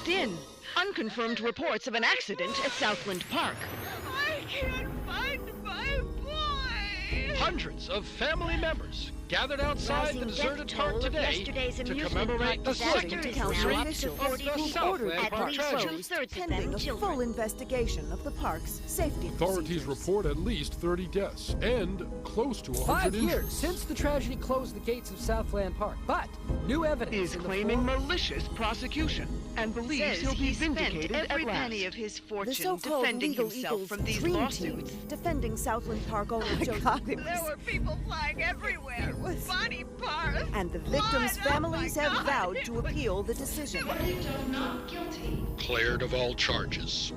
locked in. Unconfirmed reports of an accident at Southland Park. I can't find my boy! Hundreds of family members gathered outside the deserted park today to commemorate the 60th anniversary of the Southland Park tragedy. Pending a full investigation of the park's safety Authorities procedures. report at least 30 deaths and close to 100 5 injuries. years since the tragedy closed the gates of Southland Park, but new evidence Is claiming malicious prosecution and believes he'll be vindicated every at last. penny of his The fortune so-called defending Legal himself Eagles from these Dream lawsuits. Team defending Southland Park owner Joe. There were people flying everywhere. Body parts. And the victims' Blood. families Oh my have God. vowed to appeal the decision. Not guilty. Cleared of all charges.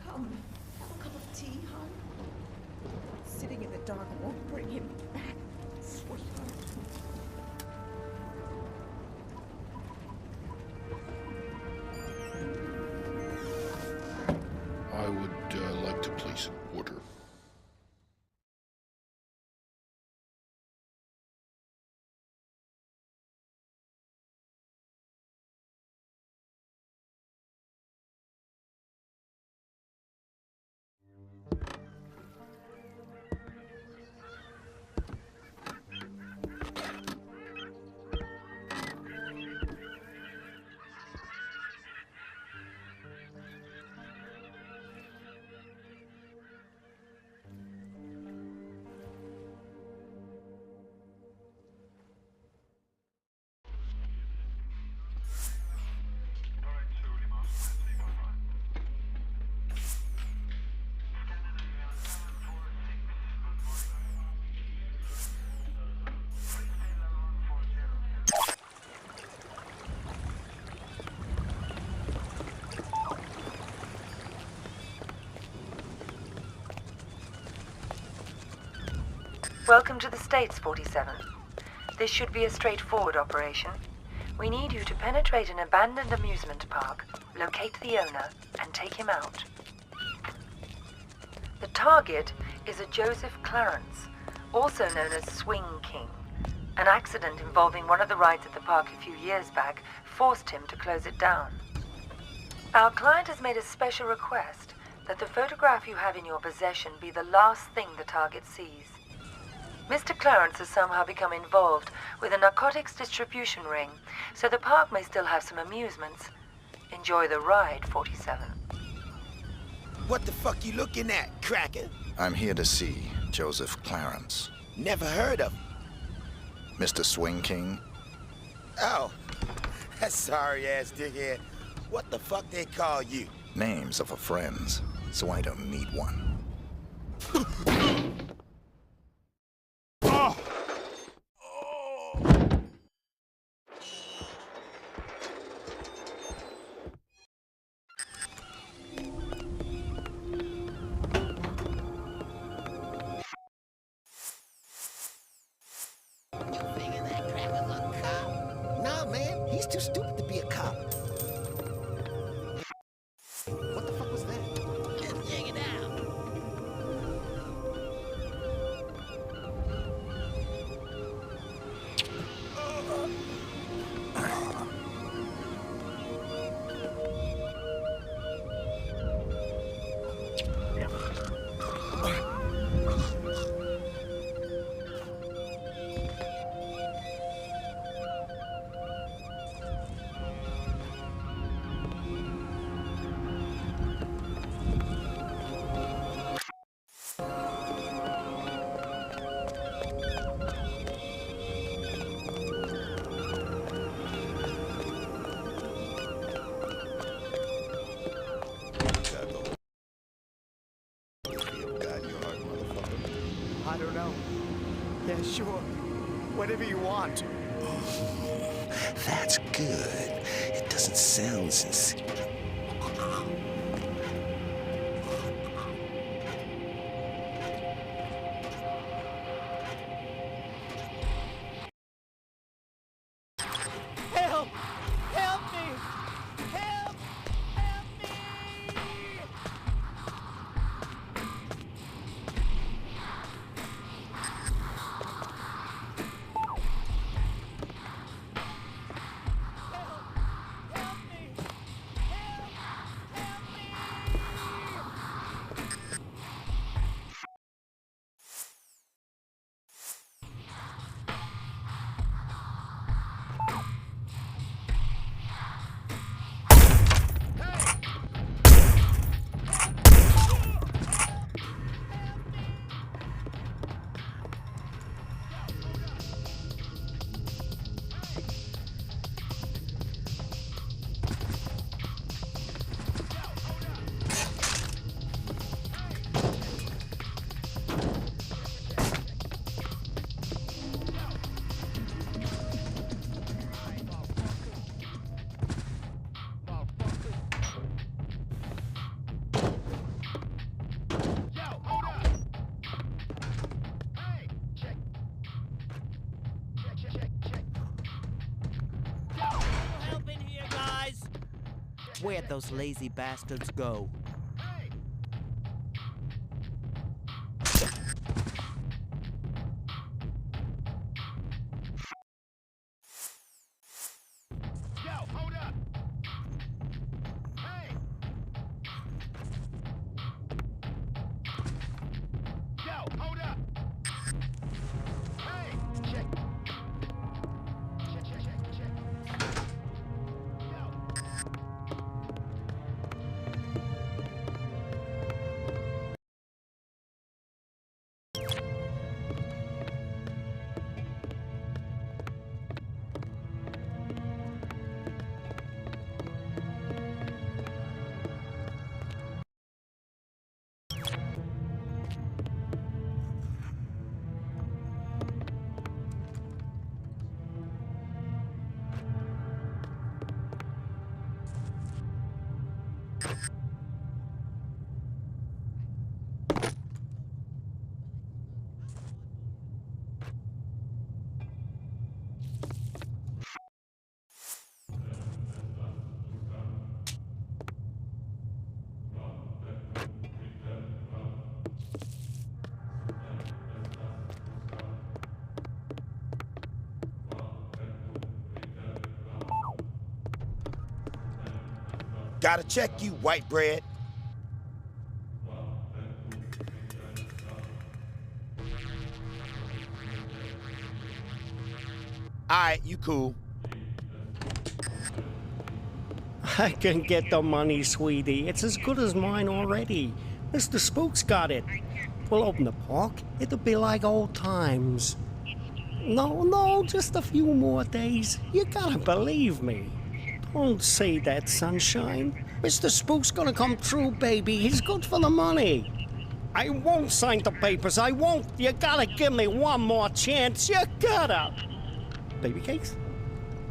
Come, have a cup of tea, hon. Sitting in the dark won't bring him back, sweetheart. I would like to place an order. Welcome to the States, 47. This should be a straightforward operation. We need you to penetrate an abandoned amusement park, locate the owner, and take him out. The target is a Joseph Clarence, also known as Swing King. An accident involving one of the rides at the park a few years back forced him to close it down. Our client has made a special request that the photograph you have in your possession be the last thing the target sees. Mr. Clarence has somehow become involved with a narcotics distribution ring, so the park may still have some amusements. Enjoy the ride, 47. What the fuck you looking at, cracker? I'm here to see Joseph Clarence. Never heard of him. Mr. Swing King? Oh, that sorry-ass dickhead. What the fuck they call you? Names are for friends, so I don't need one. Nah, man, he's too stupid to be a cop. What the fuck was that? Let's check it out. I don't know. Yeah, sure. Whatever you want. That's good. It doesn't sound sincere. Help! Help me! Help! Help me! Where'd those lazy bastards go? Gotta check you, white bread. Alright, you cool. I can get the money, sweetie. It's as good as mine already. Mr. Spook's got it. We'll open the park. It'll be like old times. No, just a few more days. You gotta believe me. Don't say that, sunshine. Mr. Spook's gonna come through, baby. He's good for the money. I won't sign the papers. I won't. You gotta give me one more chance. You gotta. Baby cakes?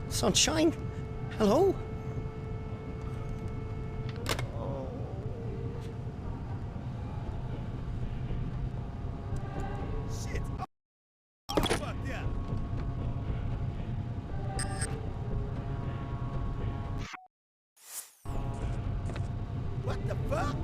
Sunshine? Hello? Shit. Oh, fuck yeah. What the fuck?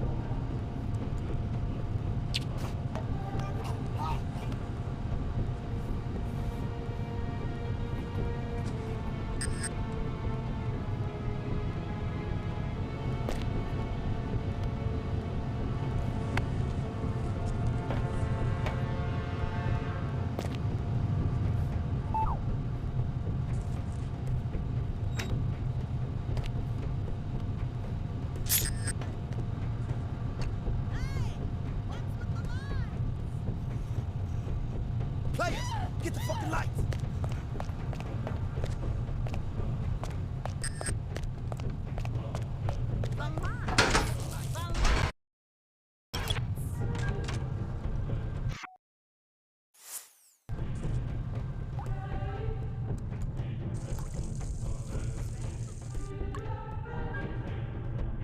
Players, get the fucking lights.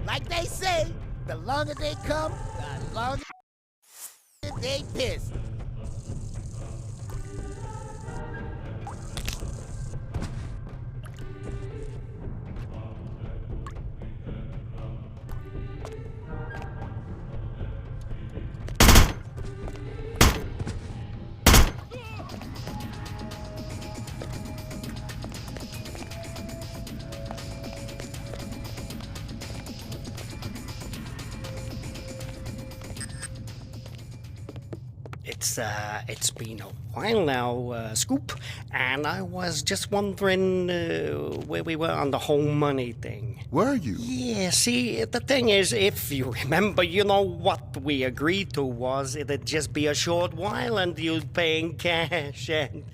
Like they say, the longer they come, the longer they piss. It's been a while now, Scoop, and I was just wondering where we were on the whole money thing. Were you? Yeah, see, the thing is, if you remember, you know, what we agreed to was it'd just be a short while and you'd pay in cash, and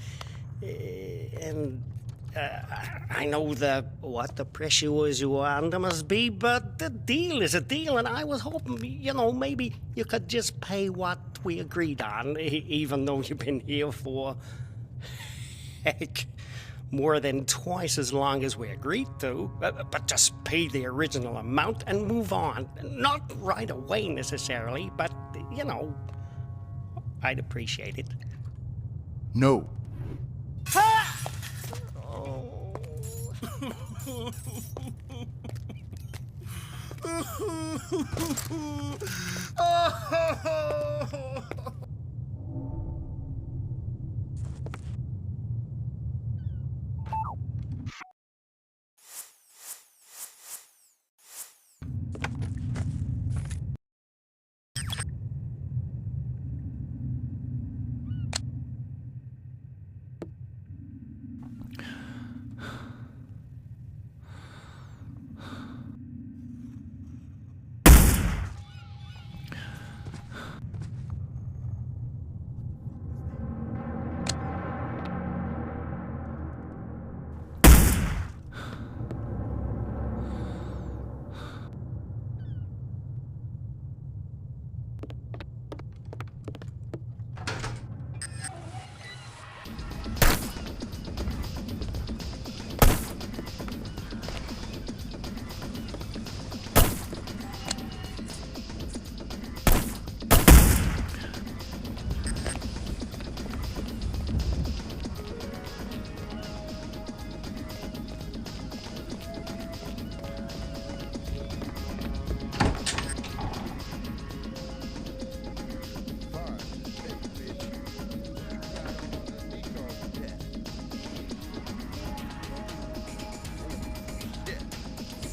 I know what the pressures you were under must be, but the deal is a deal, and I was hoping, you know, maybe you could just pay what we agreed on, even though you've been here for, heck, more than twice as long as we agreed to. But just pay the original amount and move on. Not right away necessarily, but, you know, I'd appreciate it. No.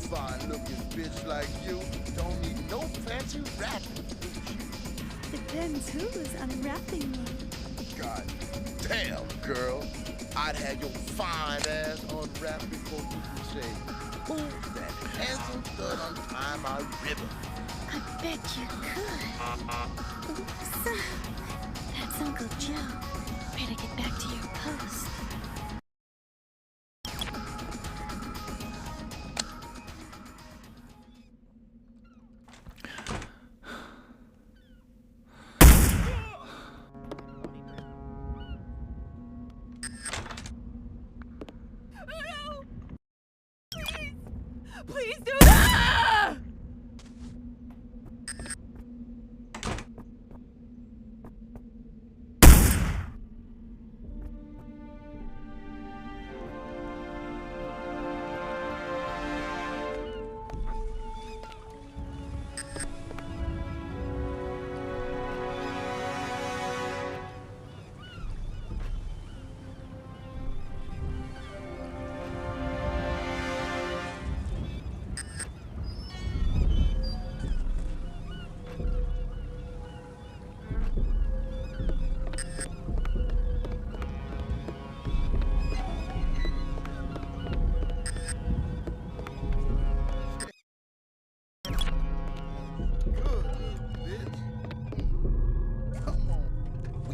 Fine-looking bitch like you don't need no fancy wrapping. Depends who's unwrapping me. God damn, girl. I'd have your fine ass unwrapped before you can say, who's that handsome stud untying my ribbon? I bet you could. Oops. That's Uncle Joe. Better get back to your post. Please do that!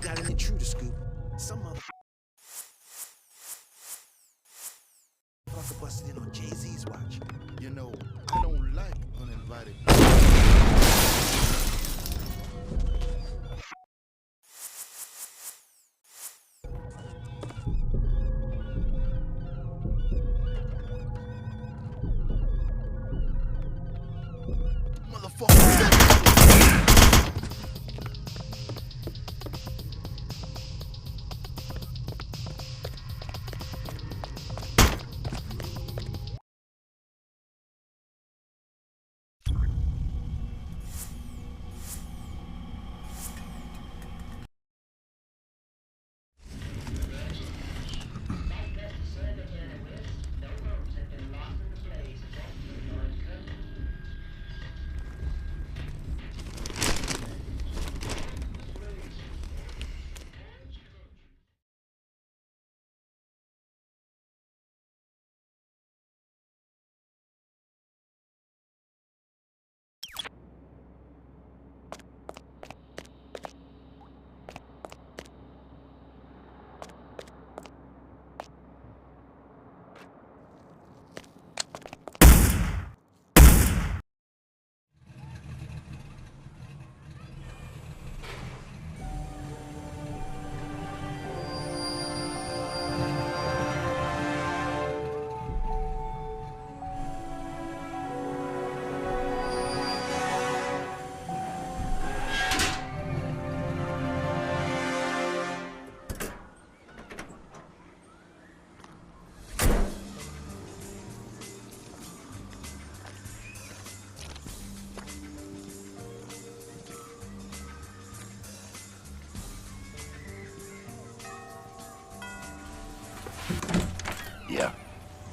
Got an intruder scoop. Some motherfucker busted in on Jay-Z's watch. You know, I don't like uninvited. Motherfucker.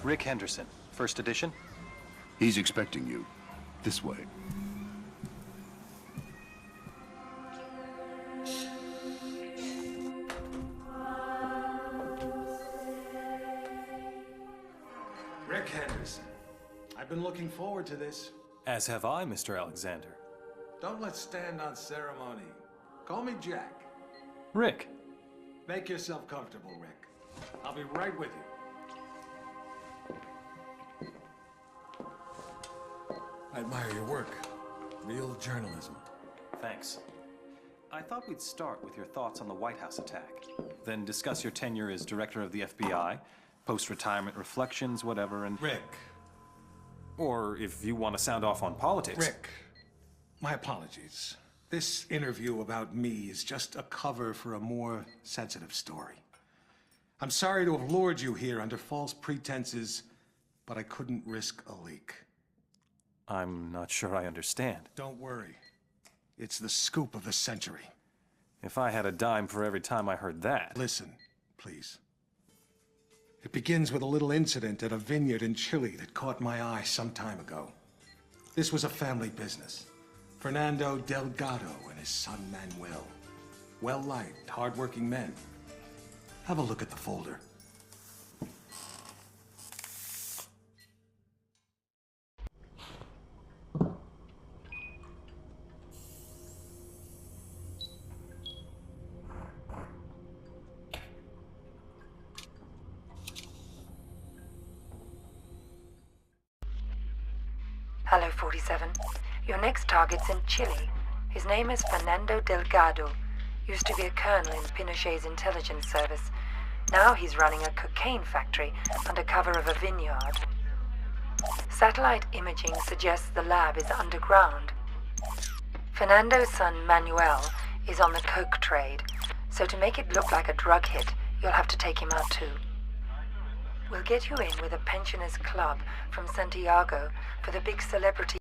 Rick Henderson, first edition. He's expecting you. This way. Rick Henderson. I've been looking forward to this. As have I, Mr. Alexander. Don't let's stand on ceremony. Call me Jack. Rick. Make yourself comfortable, Rick. I'll be right with you. I admire your work. Real journalism. Thanks. I thought we'd start with your thoughts on the White House attack, then discuss your tenure as director of the FBI, post-retirement reflections, whatever, and... Rick. Or if you want to sound off on politics. Rick, my apologies. This interview about me is just a cover for a more sensitive story. I'm sorry to have lured you here under false pretenses, but I couldn't risk a leak. I'm not sure I understand. Don't worry. It's the scoop of the century. If I had a dime for every time I heard that... Listen, please. It begins with a little incident at a vineyard in Chile that caught my eye some time ago. This was a family business. Fernando Delgado and his son Manuel. Well-liked, hard-working men. Have a look at the folder. Hello, 47. Your next target's in Chile. His name is Fernando Delgado. Used to be a colonel in Pinochet's intelligence service. Now he's running a cocaine factory under cover of a vineyard. Satellite imaging suggests the lab is underground. Fernando's son Manuel is on the coke trade, so to make it look like a drug hit, you'll have to take him out too. We'll get you in with a pensioners club from Santiago for the big celebrity.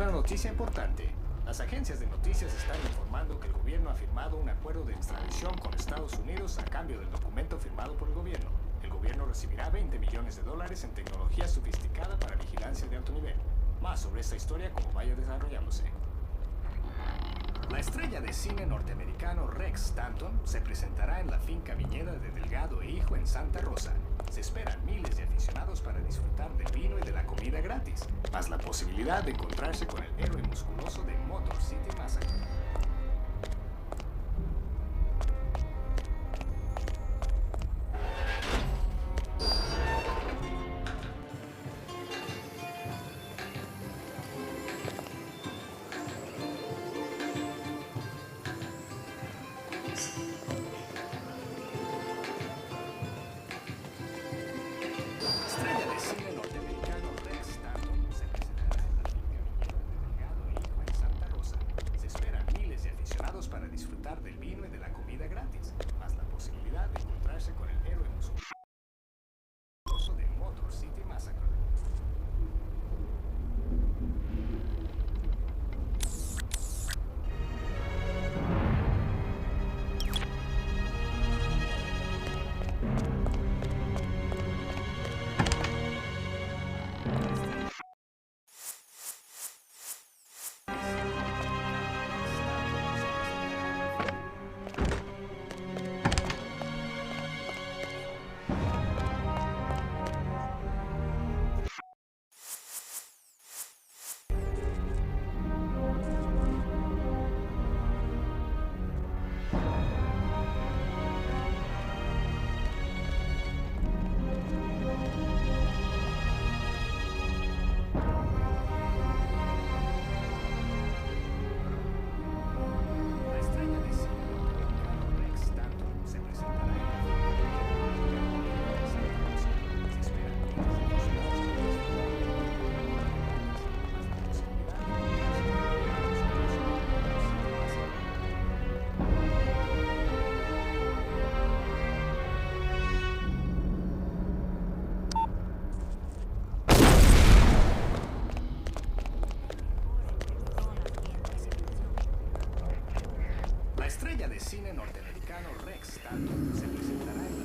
Una noticia importante. Las agencias de noticias están informando que el gobierno ha firmado un acuerdo de extradición con Estados Unidos a cambio del documento firmado por el gobierno. El gobierno recibirá $20 millones en tecnología sofisticada para vigilancia de alto nivel. Más sobre esta historia como vaya desarrollándose. La estrella de cine norteamericano Rex Stanton se presentará en la finca viñeda de Delgado e Hijo en Santa Rosa. Se esperan miles de aficionados para disfrutar del vino y de la comida gratis, más la posibilidad de encontrarse con el héroe musculoso de Motor City Massacre. La estrella de cine norteamericano Rex Stanton se presentará en la...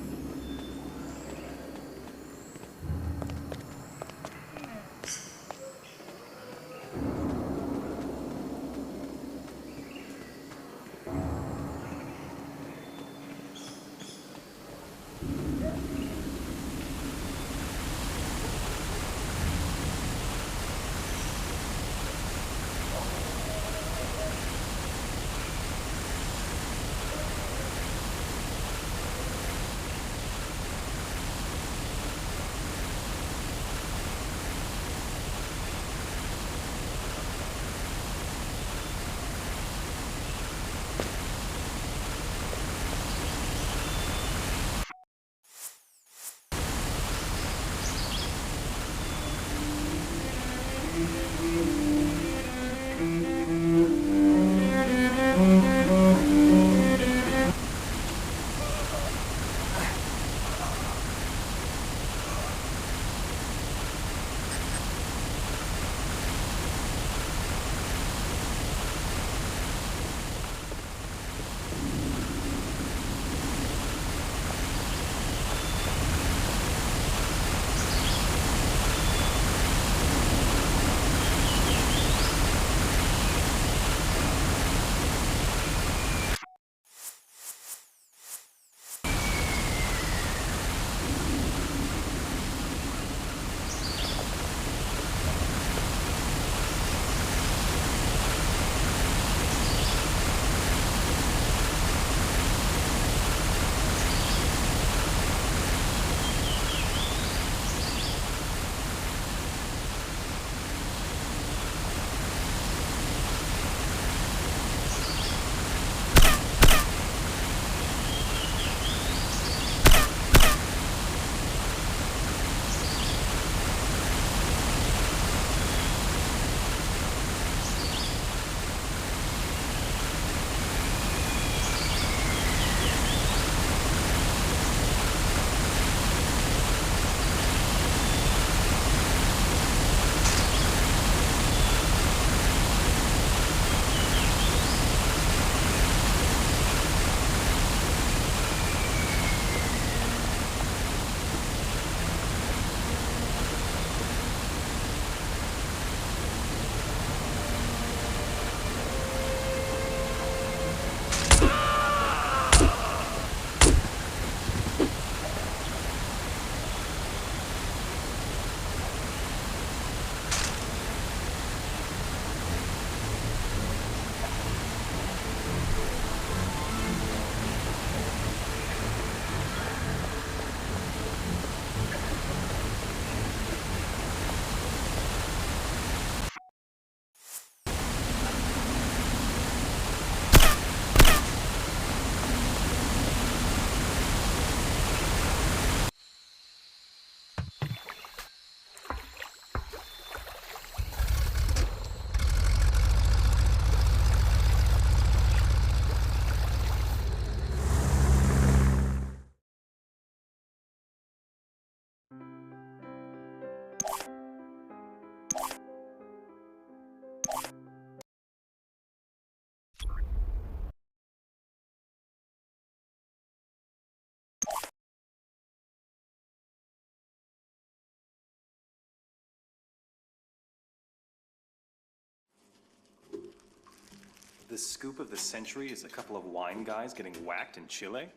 The scoop of the century is a couple of wine guys getting whacked in Chile?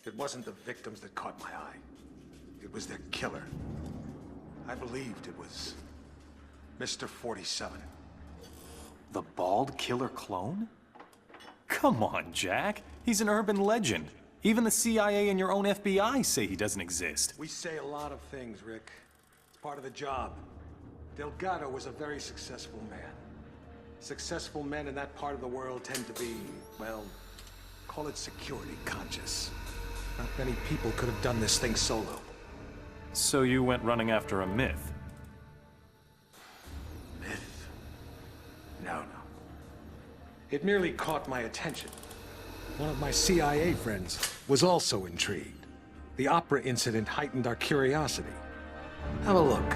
It wasn't the victims that caught my eye. It was their killer. I believed it was Mr. 47. The bald killer clone? Come on, Jack. He's an urban legend. Even the CIA and your own FBI say he doesn't exist. We say a lot of things, Rick. It's part of the job. Delgado was a very successful man. Successful men in that part of the world tend to be, well, call it security conscious. Not many people could have done this thing solo. So you went running after a myth? Myth? No. It merely caught my attention. One of my CIA friends was also intrigued. The opera incident heightened our curiosity. Have a look.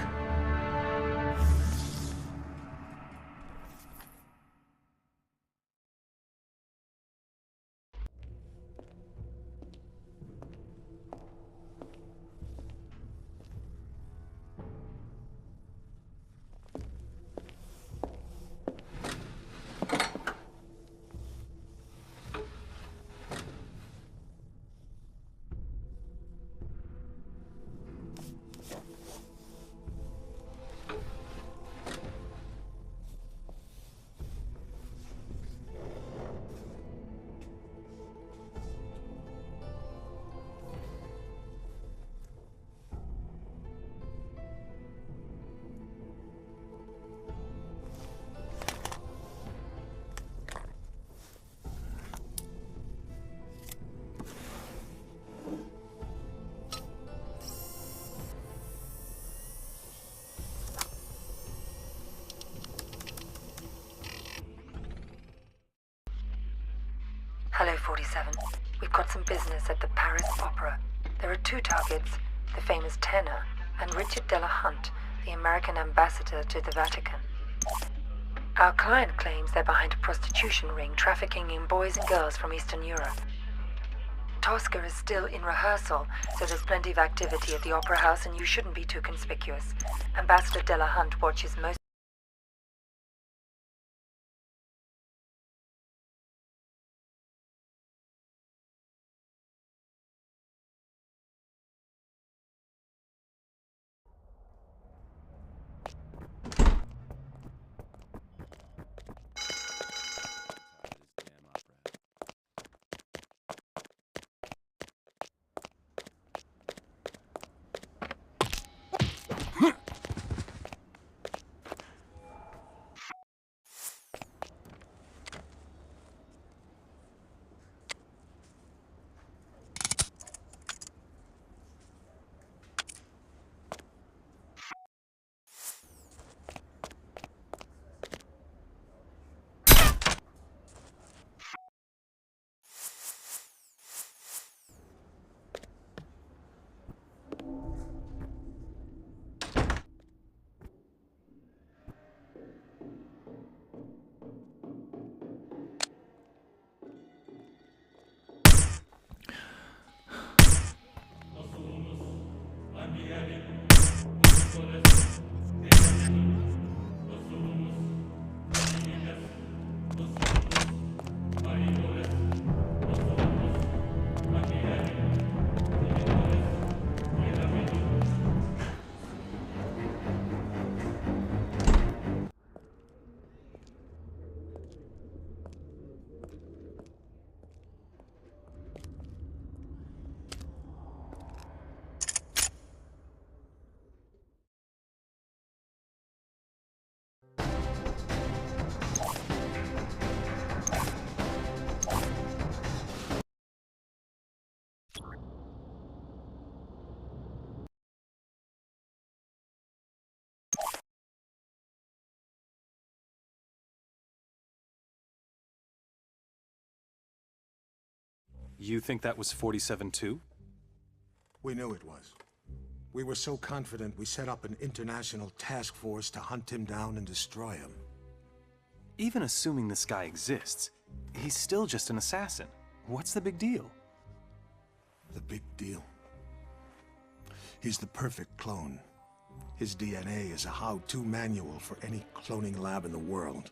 Hello, 47. We've got some business at the Paris Opera. There are two targets, the famous tenor and Richard Delahunt, the American ambassador to the Vatican. Our client claims they're behind a prostitution ring trafficking in boys and girls from Eastern Europe. Tosca is still in rehearsal, so there's plenty of activity at the Opera House and you shouldn't be too conspicuous. Ambassador Delahunt watches most You think that was 47 too? We knew it was. We were so confident we set up an international task force to hunt him down and destroy him. Even assuming this guy exists, he's still just an assassin. What's the big deal? The big deal? He's the perfect clone. His DNA is a how-to manual for any cloning lab in the world.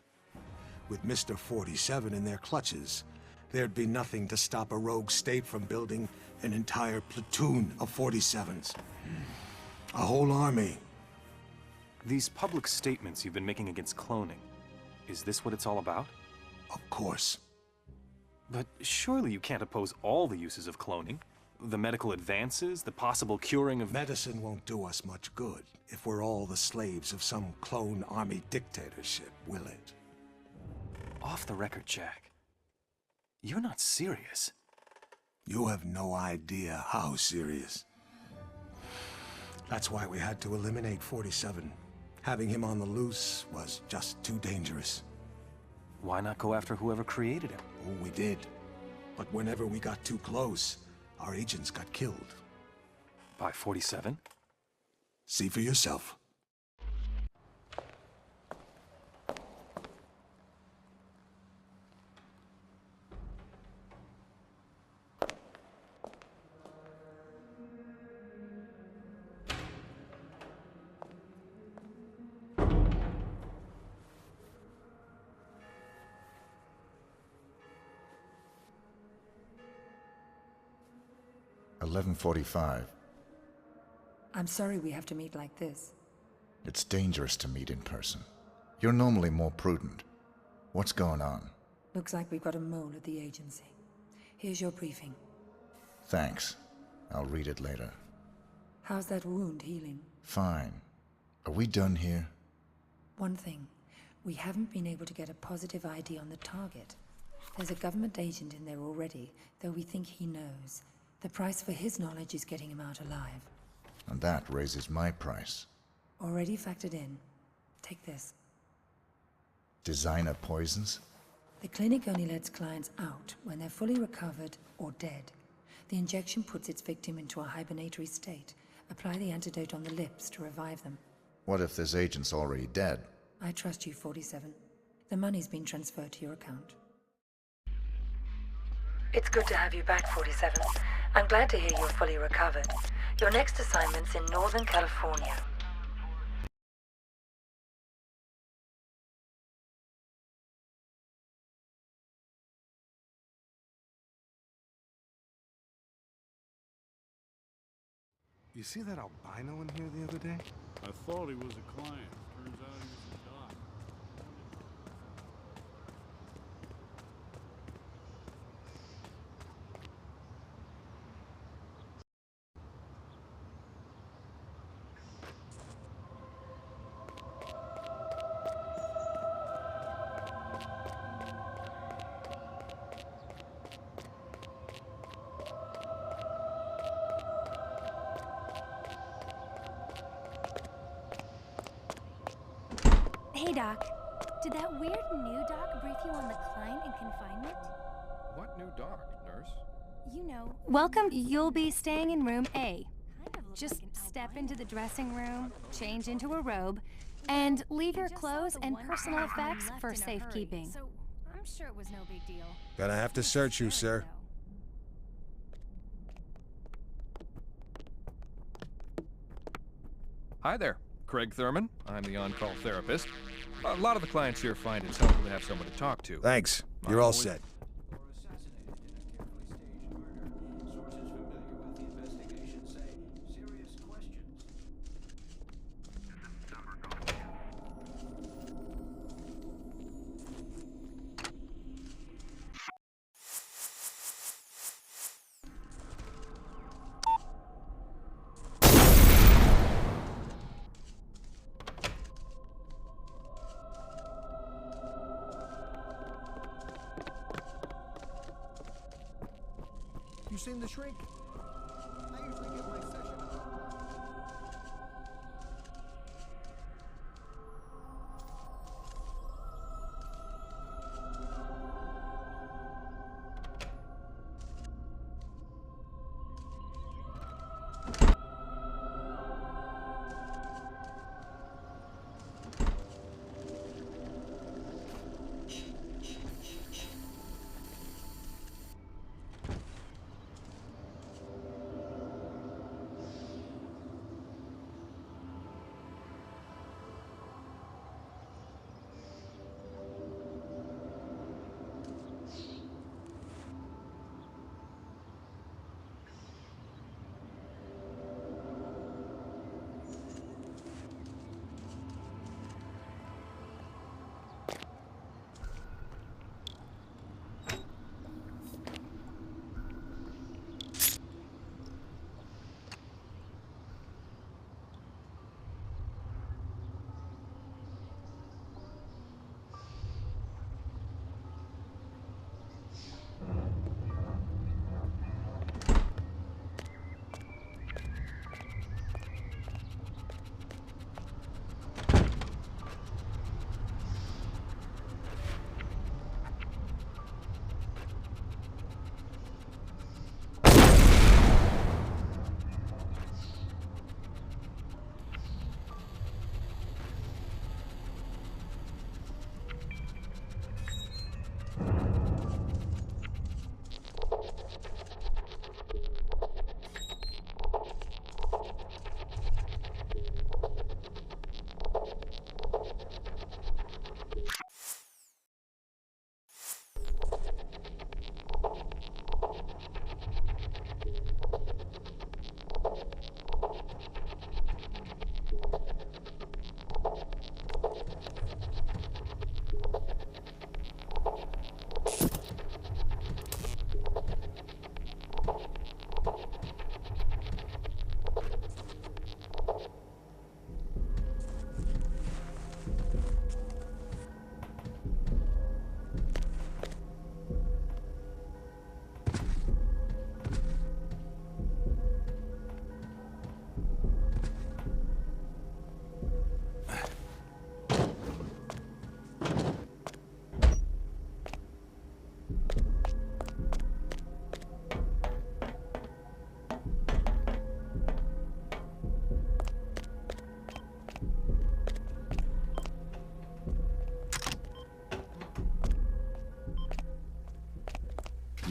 With Mr. 47 in their clutches, there'd be nothing to stop a rogue state from building an entire platoon of 47s. A whole army. These public statements you've been making against cloning, is this what it's all about? Of course. But surely you can't oppose all the uses of cloning. The medical advances, the possible curing of... Medicine won't do us much good if we're all the slaves of some clone army dictatorship, will it? Off the record, Jack. You're not serious. You have no idea how serious. That's why we had to eliminate 47. Having him on the loose was just too dangerous. Why not go after whoever created him? Oh, we did. But whenever we got too close, our agents got killed. By 47? See for yourself. $11:45. I'm sorry we have to meet like this. It's dangerous to meet in person. You're normally more prudent. What's going on? Looks like we've got a mole at the agency. Here's your briefing. Thanks. I'll read it later. How's that wound healing? Fine. Are we done here? One thing. We haven't been able to get a positive ID on the target. There's a government agent in there already, though we think he knows. The price for his knowledge is getting him out alive. And that raises my price. Already factored in. Take this. Designer poisons? The clinic only lets clients out when they're fully recovered or dead. The injection puts its victim into a hibernatory state. Apply the antidote on the lips to revive them. What if this agent's already dead? I trust you, 47. The money's been transferred to your account. It's good to have you back, 47. I'm glad to hear you're fully recovered. Your next assignment's in Northern California. You see that albino in here the other day? I thought he was a client. Turns out he was a doc. Hey, Doc. Did that weird new doc brief you on the client in confinement? What new doc, nurse? You know, welcome. You'll be staying in room A. Just step into the dressing room, change into a robe, and leave your clothes and personal effects for safekeeping. So I'm sure it was no big deal. Gonna have to search you, sir. Hi there, Craig Thurman. I'm the on-call therapist. A lot of the clients here find it's helpful to have someone to talk to. Thanks. You're all set. You seen the shrink? I usually get my session.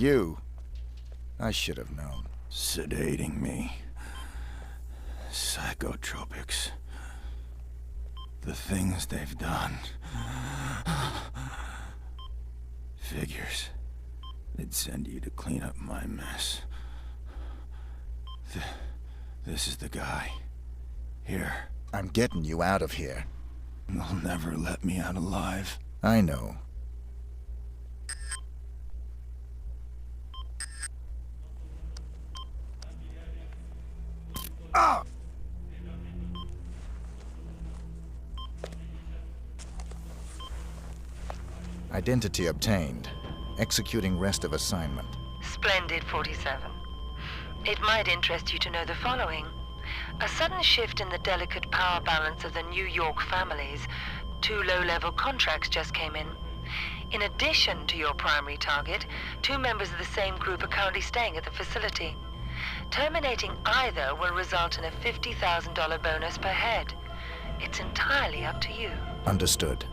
You. I should have known. Sedating me. Psychotropics. The things they've done. Figures. They'd send you to clean up my mess. This is the guy. Here. I'm getting you out of here. They'll never let me out alive. I know. Ah! Identity obtained. Executing rest of assignment. Splendid, 47. It might interest you to know the following. A sudden shift in the delicate power balance of the New York families. 2 low-level contracts just came in. In addition to your primary target, 2 members of the same group are currently staying at the facility. Terminating either will result in a $50,000 bonus per head. It's entirely up to you. Understood.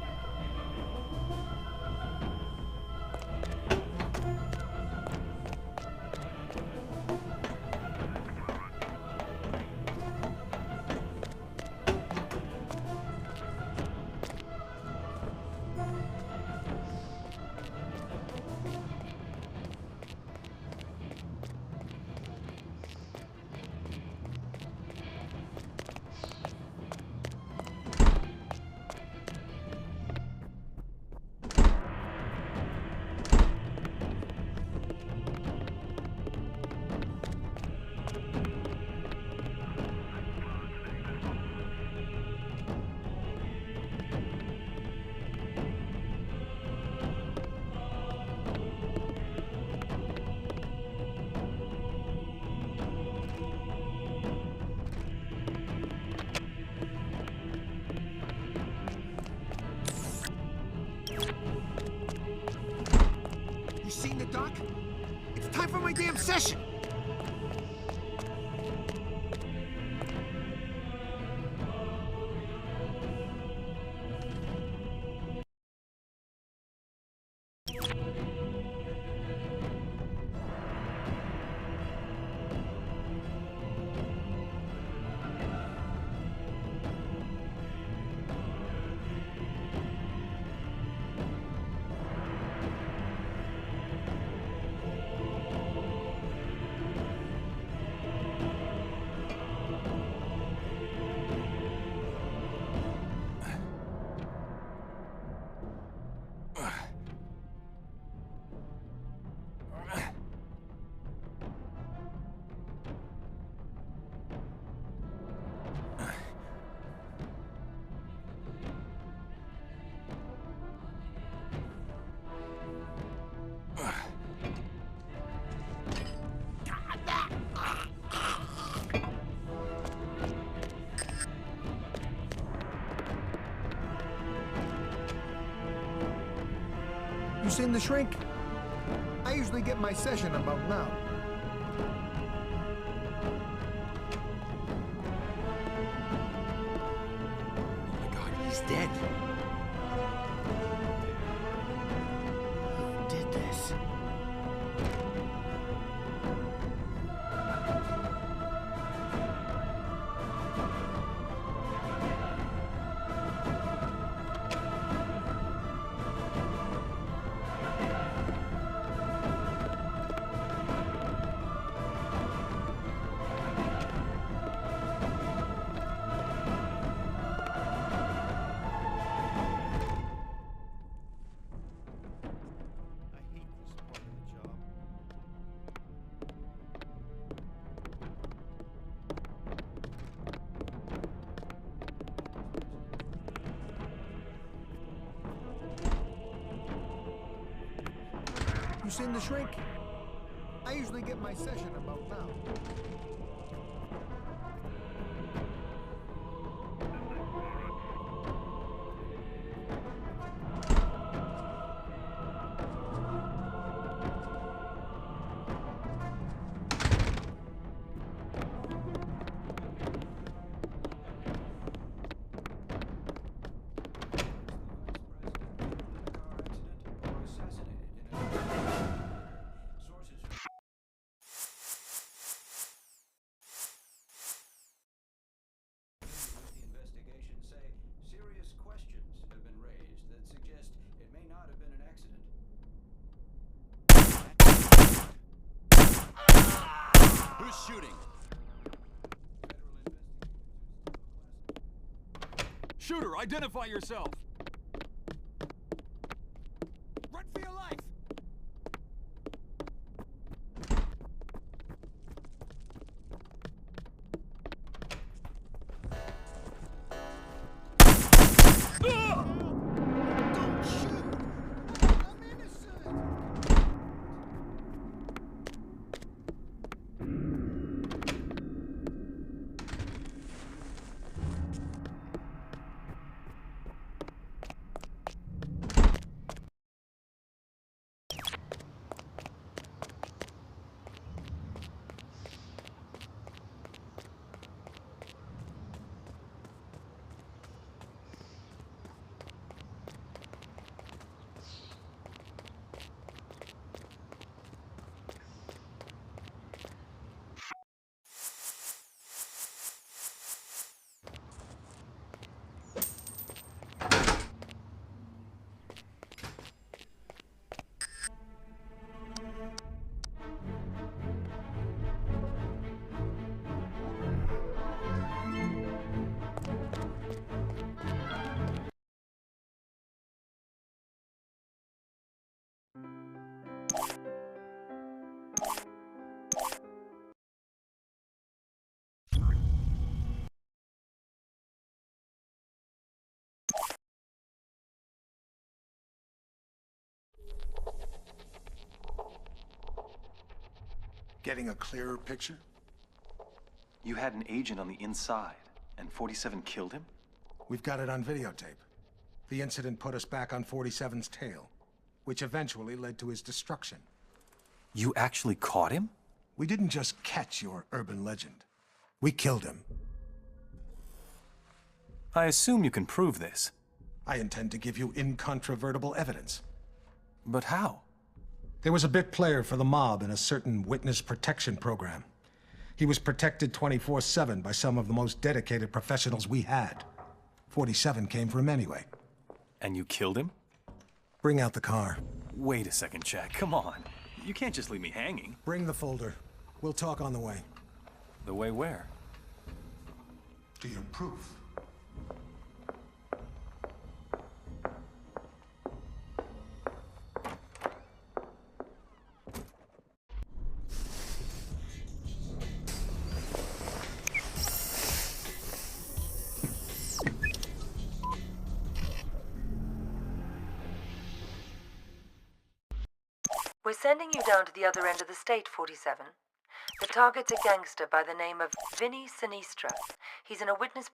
Seen the doc? It's time for my damn session! You seen the shrink? I usually get my session about now. Oh my god, he's dead. Who did this? You seen the shrink? I usually get my session about now. Who's shooting? Shooter, identify yourself! Run for your life! Getting a clearer picture? You had an agent on the inside, and 47 killed him? We've got it on videotape. The incident put us back on 47's tail, which eventually led to his destruction. You actually caught him? We didn't just catch your urban legend. We killed him. I assume you can prove this. I intend to give you incontrovertible evidence. But how? There was a bit player for the mob in a certain witness protection program. He was protected 24/7 by some of the most dedicated professionals we had. 47 came for him anyway. And you killed him? Bring out the car. Wait a second, Jack. Come on. You can't just leave me hanging. Bring the folder. We'll talk on the way. The way where? To your proof. We're sending you down to the other end of the state, 47. The target's a gangster by the name of Vinny Sinistra. He's in a witness...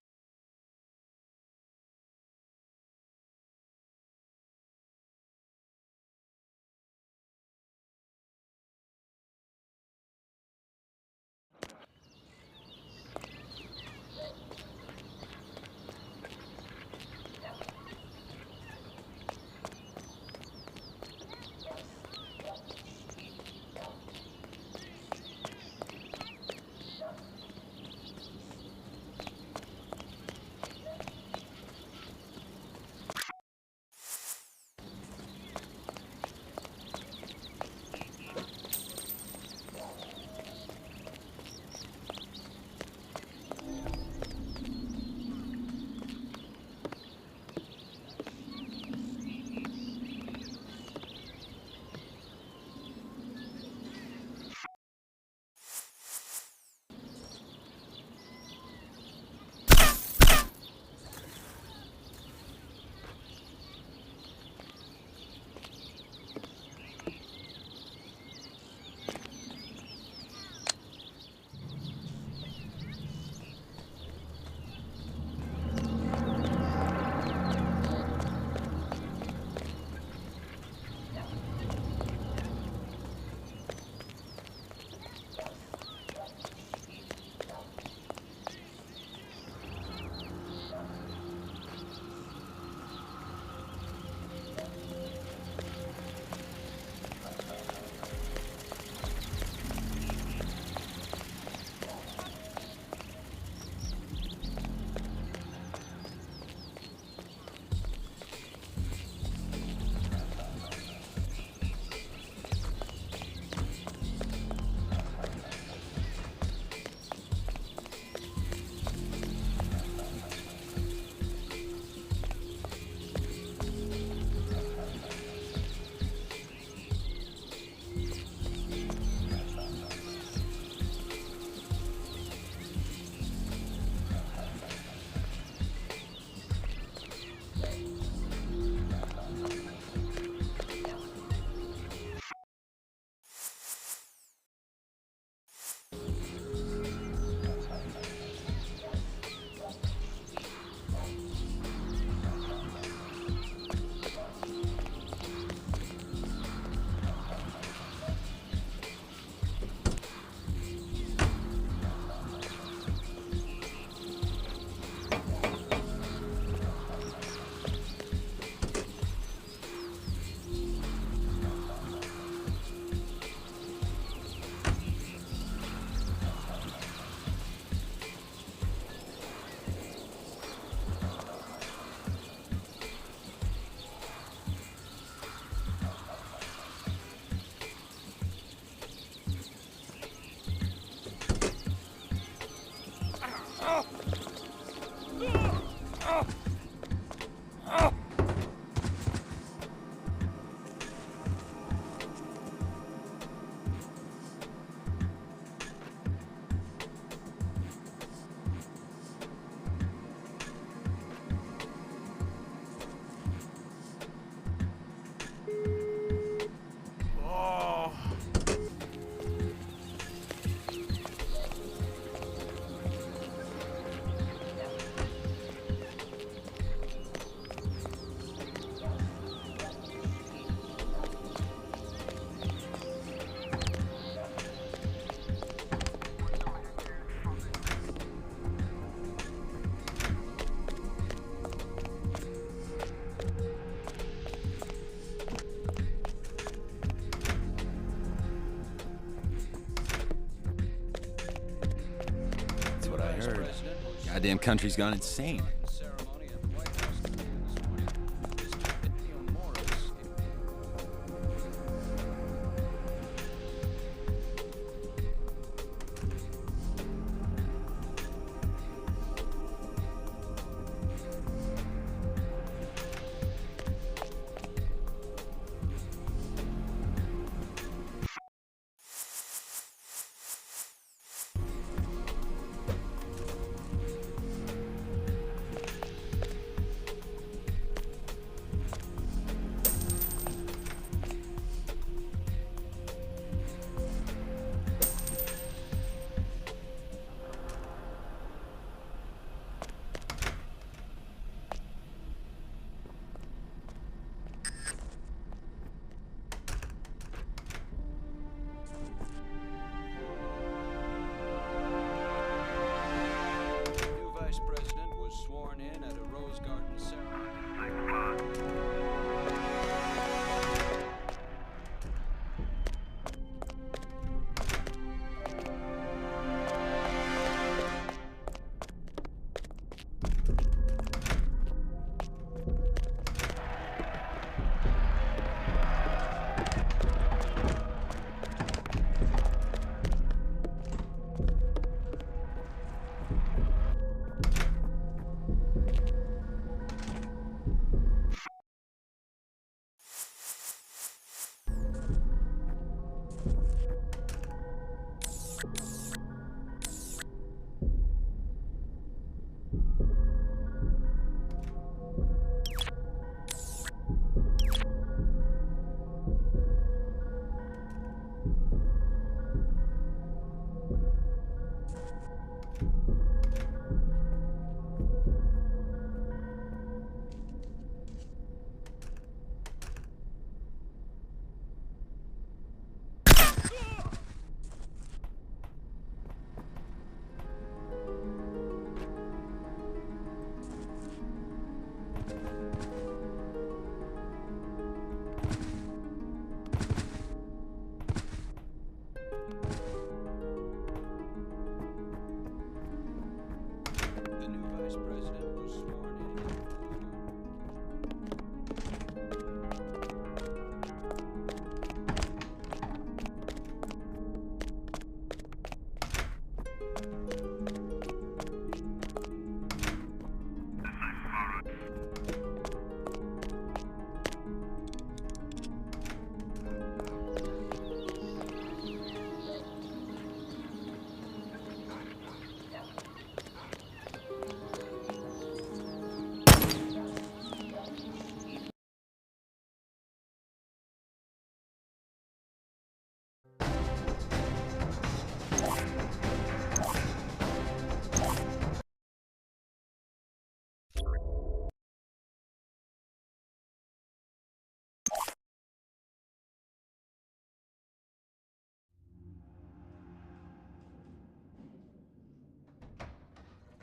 Goddamn country's gone insane.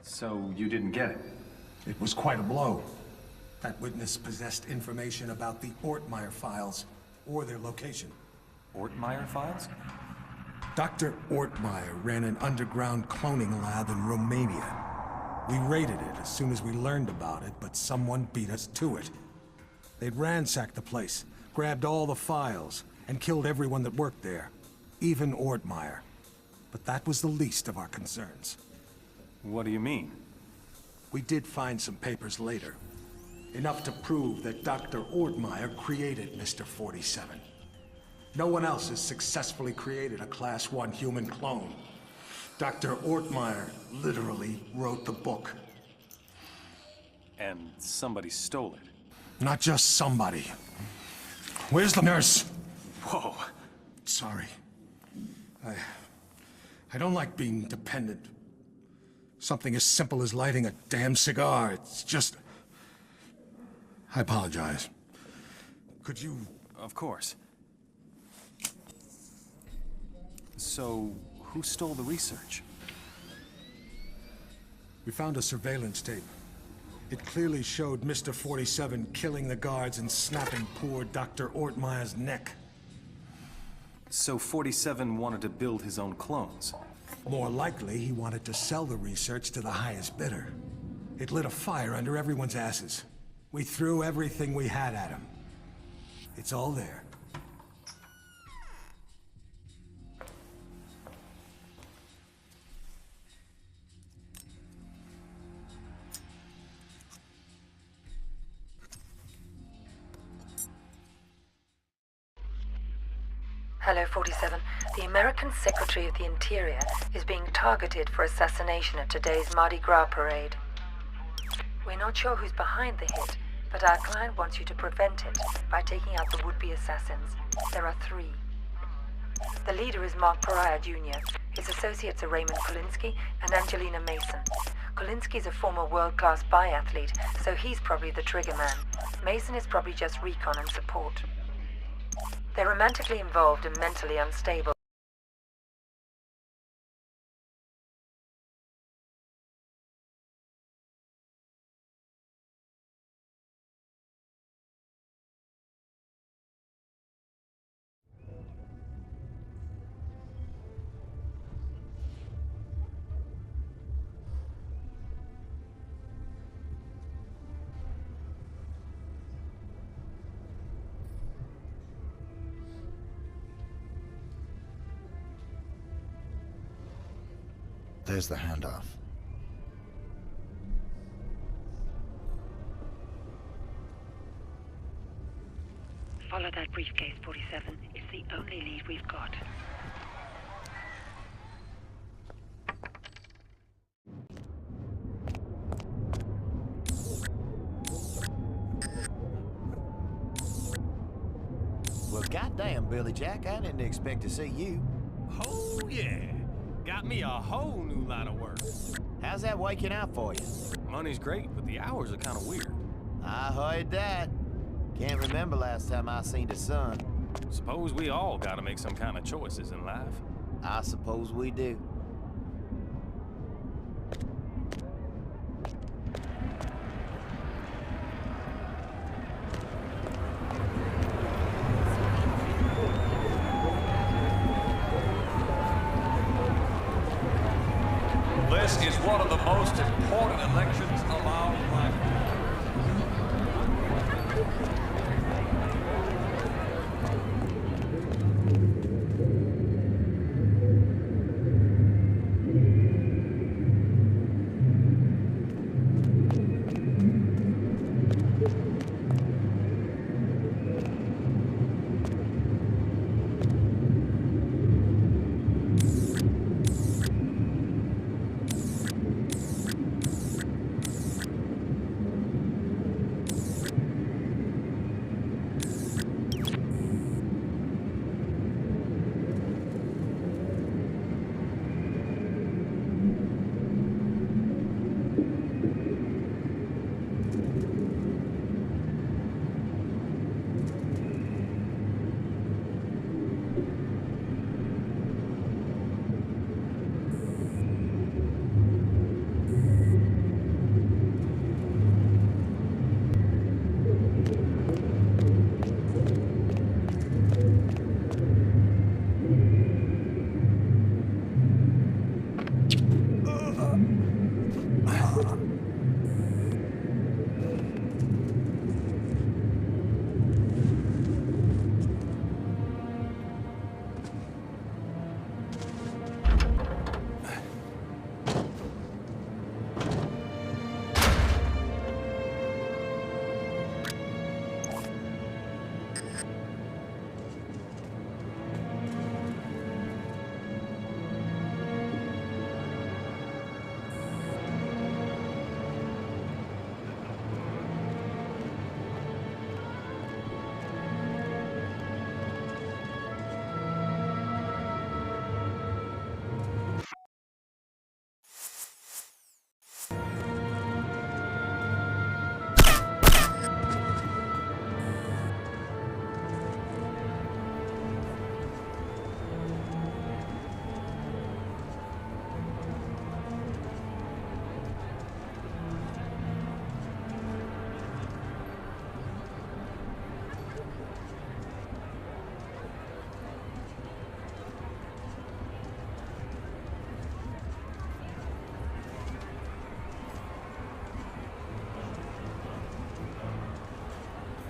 So you didn't get it? It was quite a blow. That witness possessed information about the Ortmeyer files, or their location. Ortmeyer files? Dr. Ortmeyer ran an underground cloning lab in Romania. We raided it as soon as we learned about it, but someone beat us to it. They'd ransacked the place, grabbed all the files, and killed everyone that worked there, even Ortmeyer. But that was the least of our concerns. What do you mean? We did find some papers later. Enough to prove that Dr. Ortmeyer created Mr. 47. No one else has successfully created a Class 1 human clone. Dr. Ortmeyer literally wrote the book. And somebody stole it. Not just somebody. Where's the nurse? Whoa. Sorry. I don't like being dependent. Something as simple as lighting a damn cigar, it's just... I apologize. Could you... Of course. So, who stole the research? We found a surveillance tape. It clearly showed Mr. 47 killing the guards and snapping poor Dr. Ortmeyer's neck. So 47 wanted to build his own clones? More likely, he wanted to sell the research to the highest bidder. It lit a fire under everyone's asses. We threw everything we had at him. It's all there. Hello, 47. The American Secretary of the Interior is being targeted for assassination at today's Mardi Gras parade. We're not sure who's behind the hit, but our client wants you to prevent it by taking out the would-be assassins. There are 3. The leader is Mark Pariah Jr. His associates are Raymond Kolinsky and Angelina Mason. Kolinsky's a former world-class biathlete, so he's probably the trigger man. Mason is probably just recon and support. They're romantically involved and mentally unstable. There's the handoff. Follow that briefcase, 47. It's the only lead we've got. Well, goddamn, Billy Jack, I didn't expect to see you. Oh, yeah. Got me a whole new line of work. How's that waking out for you? Money's great, but the hours are kind of weird. I heard that. Can't remember last time I seen the sun. Suppose we all gotta make some kind of choices in life. I suppose we do. This is one of the most important elections of our lifetime.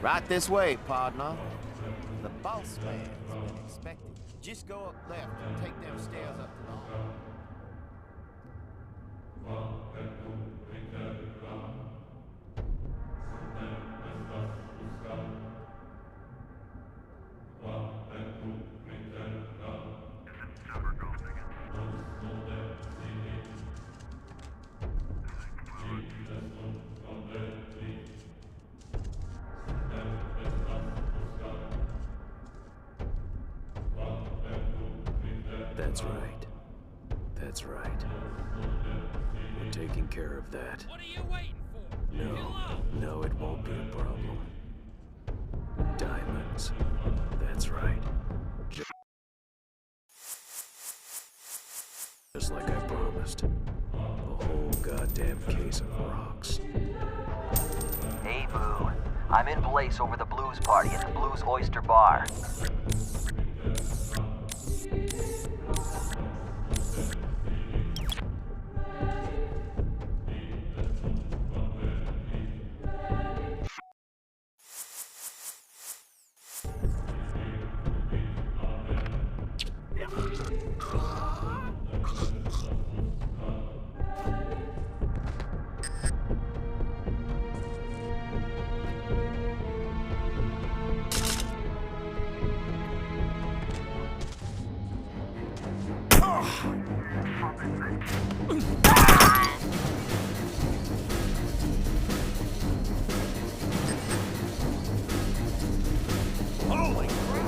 Right this way, partner. The boss man's been expecting. Just go up left and take them stairs up to the hall. That's right. That's right. We're taking care of that. What are you waiting for? No, it won't be a problem. Diamonds. That's right. Just like I promised. A whole goddamn case of rocks. Hey, Boo. I'm in Blaze over the blues party at the Blues Oyster Bar. Holy crap!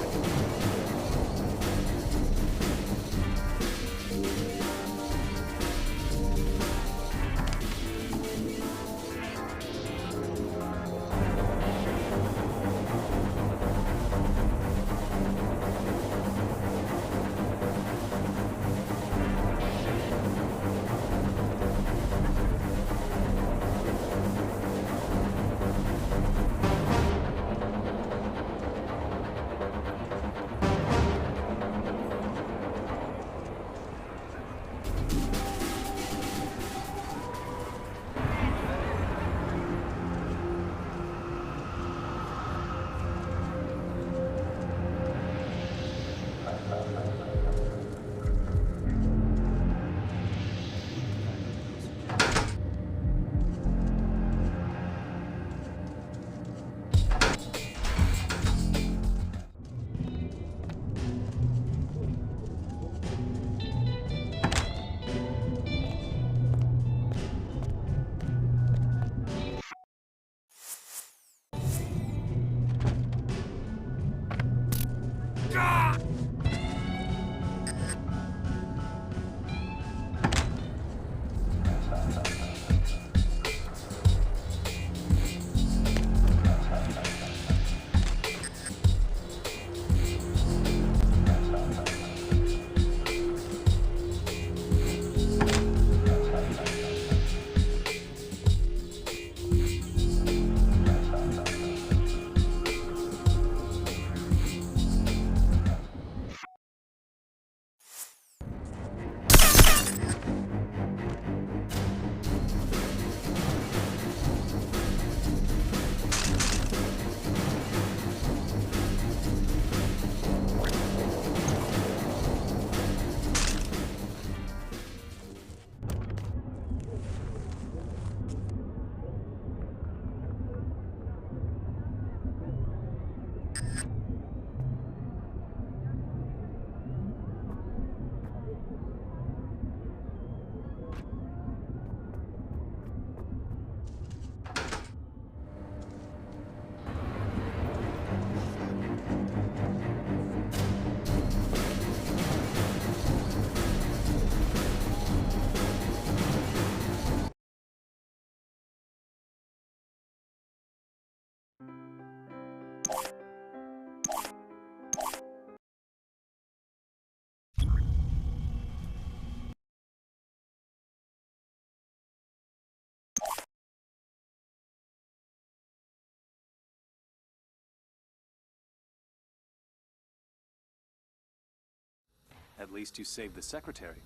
At least you saved the secretary.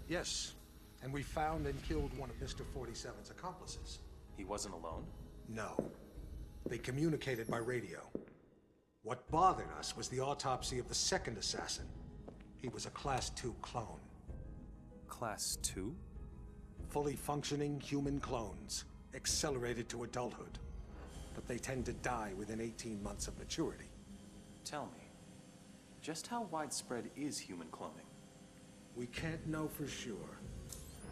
Yes, and we found and killed one of Mr. 47's accomplices. He wasn't alone? No. They communicated by radio. What bothered us was the autopsy of the second assassin. He was a Class 2 clone. Class 2? Fully functioning human clones, accelerated to adulthood. But they tend to die within 18 months of maturity. Tell me, just how widespread is human cloning? We can't know for sure,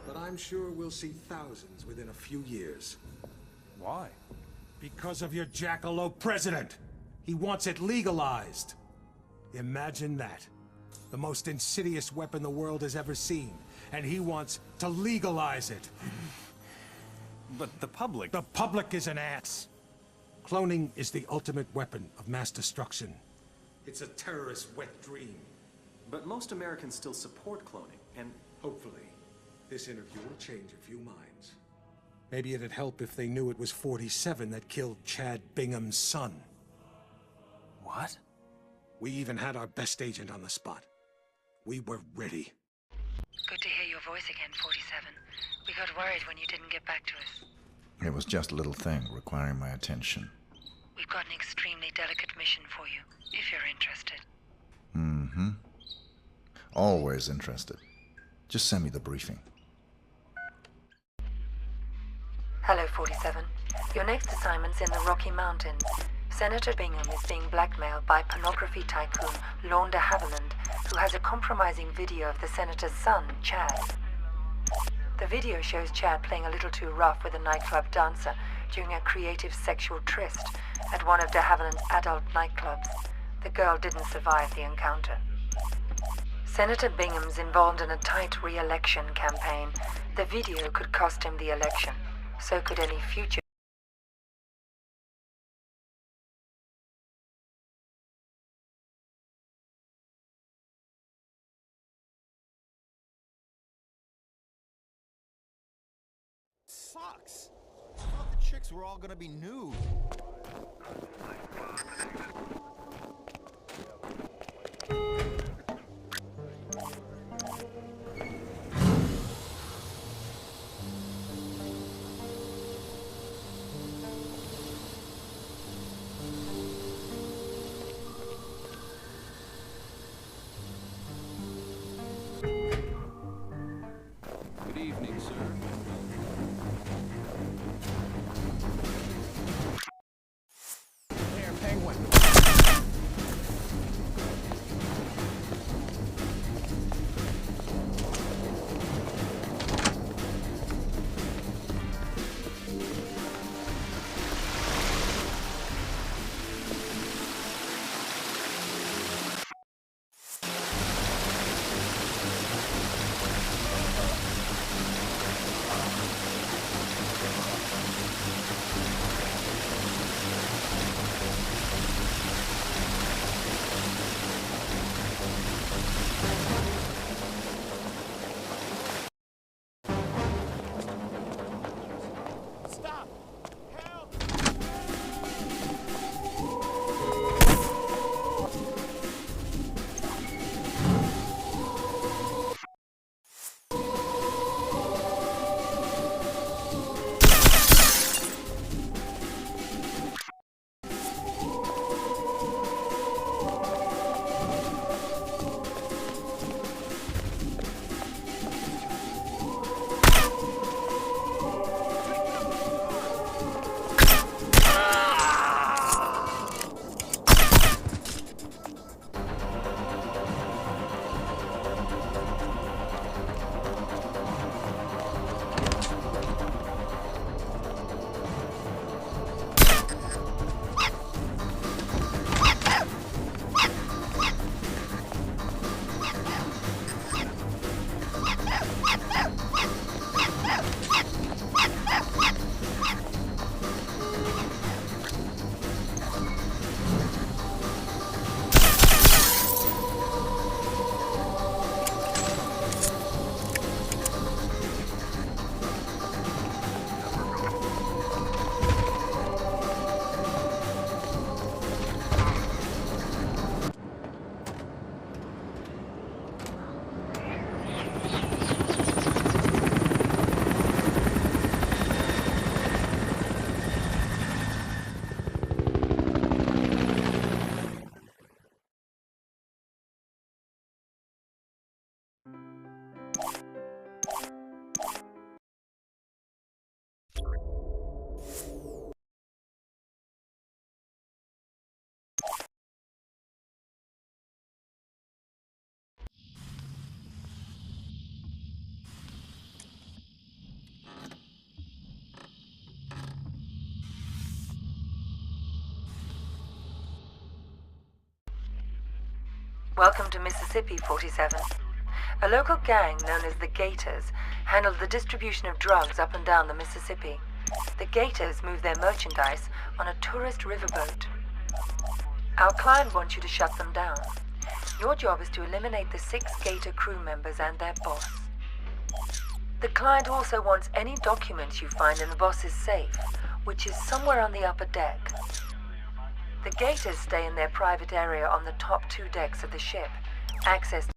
but I'm sure we'll see thousands within a few years. Why? Because of your jackalope president! He wants it legalized! Imagine that. The most insidious weapon the world has ever seen, and he wants to legalize it. But the public... The public is an ass. Cloning is the ultimate weapon of mass destruction. It's a terrorist's wet dream. But most Americans still support cloning, and... Hopefully, this interview will change a few minds. Maybe it'd help if they knew it was 47 that killed Chad Bingham's son. What? We even had our best agent on the spot. We were ready. Good to hear your voice again, 47. We got worried when you didn't get back to us. It was just a little thing requiring my attention. We've got an extremely delicate mission for you, if you're interested. Mm-hmm. Always interested. Just send me the briefing. Hello, 47. Your next assignment's in the Rocky Mountains. Senator Bingham is being blackmailed by pornography tycoon Lorne de Havilland, who has a compromising video of the senator's son, Chad. The video shows Chad playing a little too rough with a nightclub dancer during a creative sexual tryst at one of de Havilland's adult nightclubs. The girl didn't survive the encounter. Senator Bingham's involved in a tight re-election campaign. The video could cost him the election. So could any future. Sucks. I thought the chicks were all gonna be nude. Good evening, sir. There, Penguin. Welcome to Mississippi, 47. A local gang known as the Gators handled the distribution of drugs up and down the Mississippi. The Gators move their merchandise on a tourist riverboat. Our client wants you to shut them down. Your job is to eliminate the 6 Gator crew members and their boss. The client also wants any documents you find in the boss's safe, which is somewhere on the upper deck. The Gators stay in their private area on the top 2 decks of the ship. Access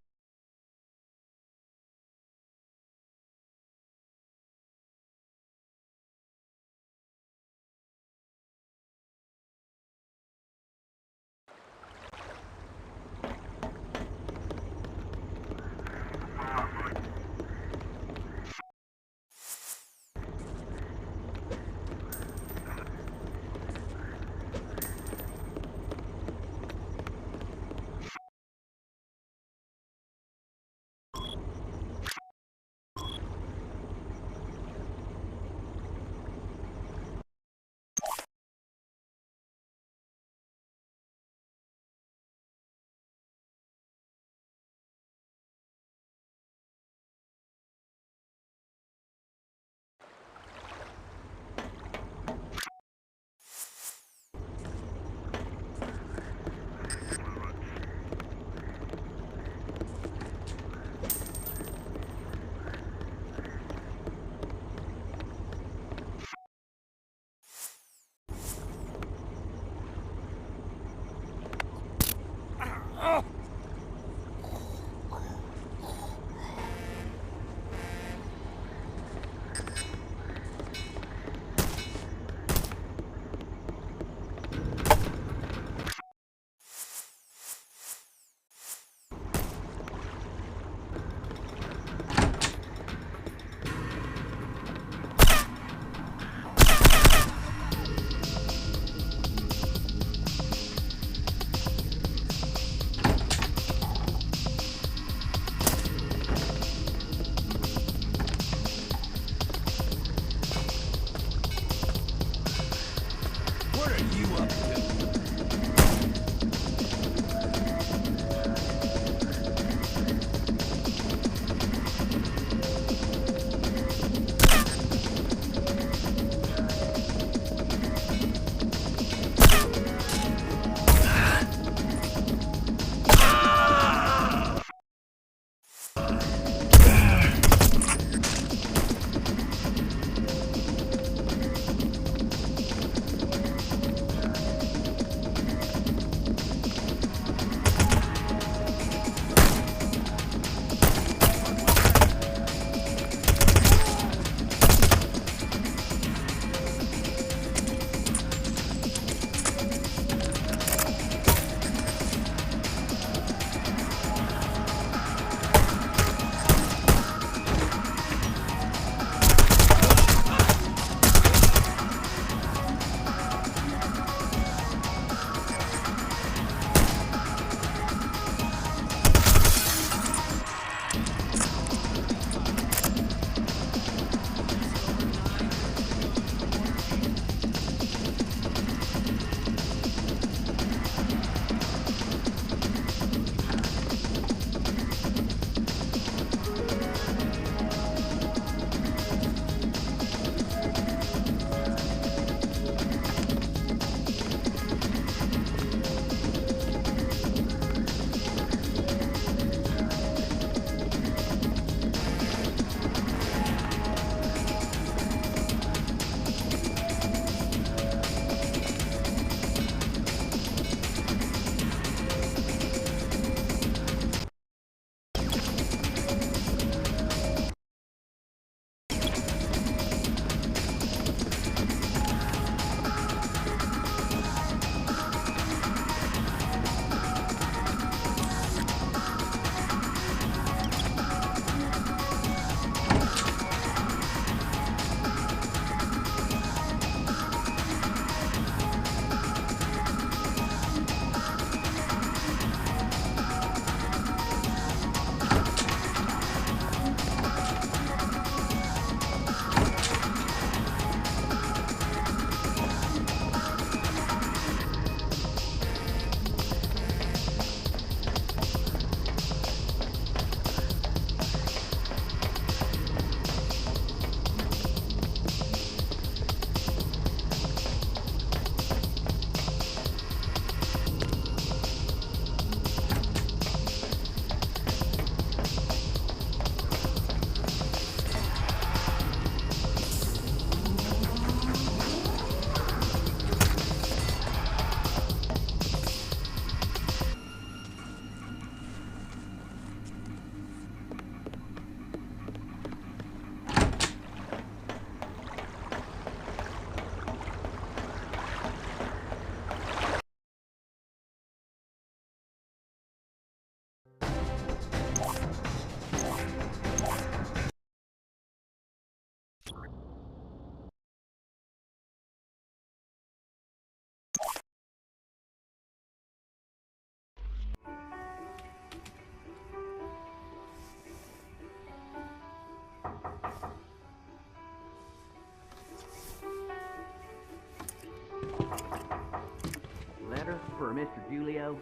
Letter for Mr. Julio.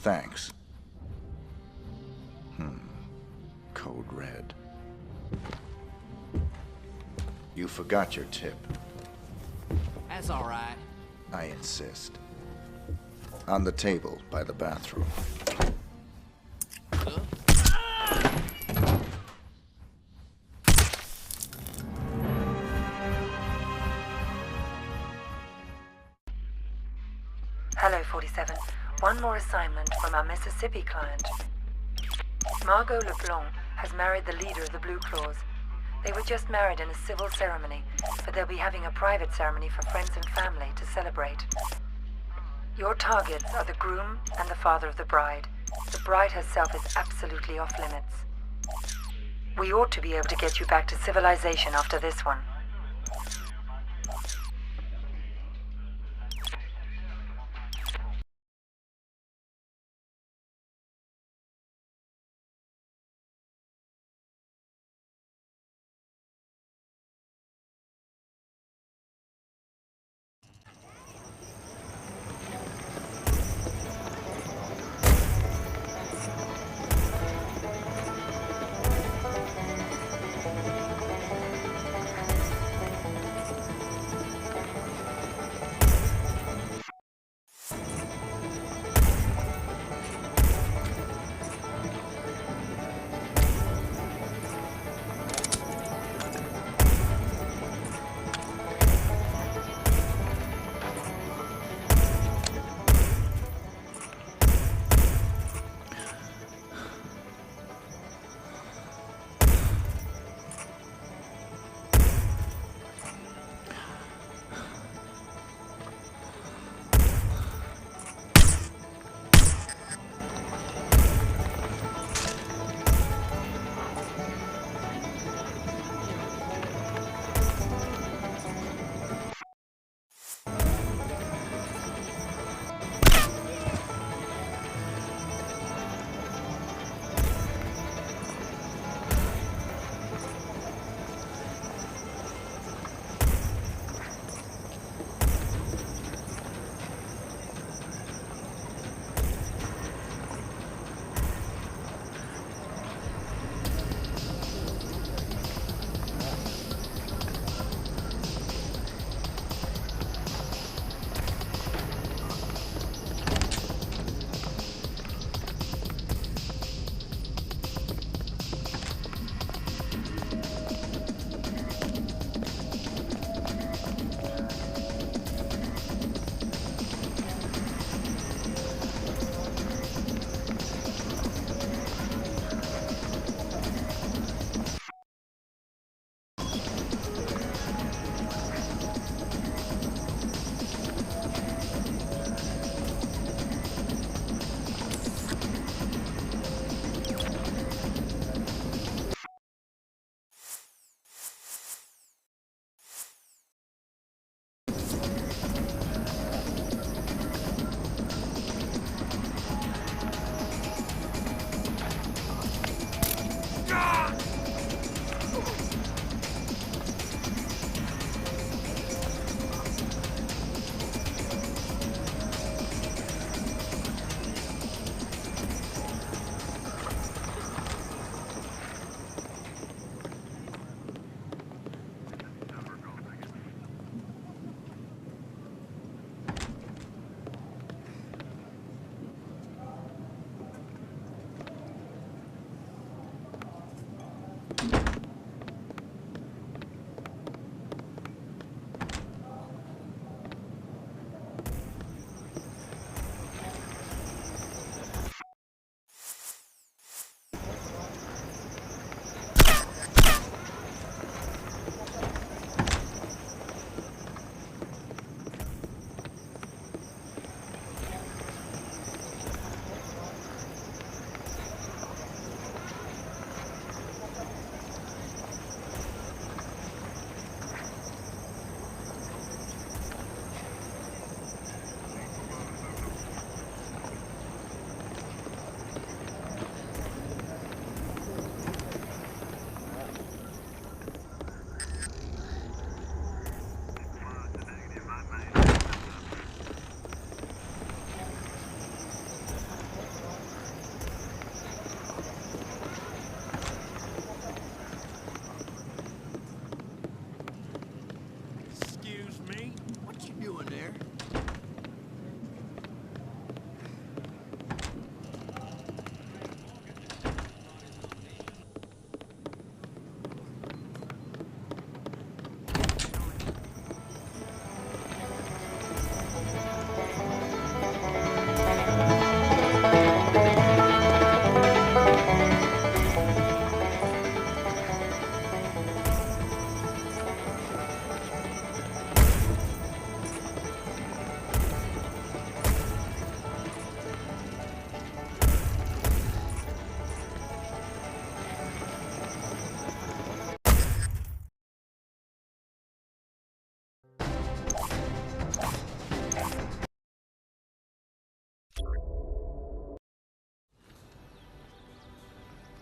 Thanks. Code red. You forgot your tip. That's all right. I insist. On the table by the bathroom. Hello, 47. One more assignment from our Mississippi client. Margot LeBlanc has married the leader of the Blue Claws. They were just married in a civil ceremony, but they'll be having a private ceremony for friends and family to celebrate. Your targets are the groom and the father of the bride. The bride herself is absolutely off limits. We ought to be able to get you back to civilization after this one.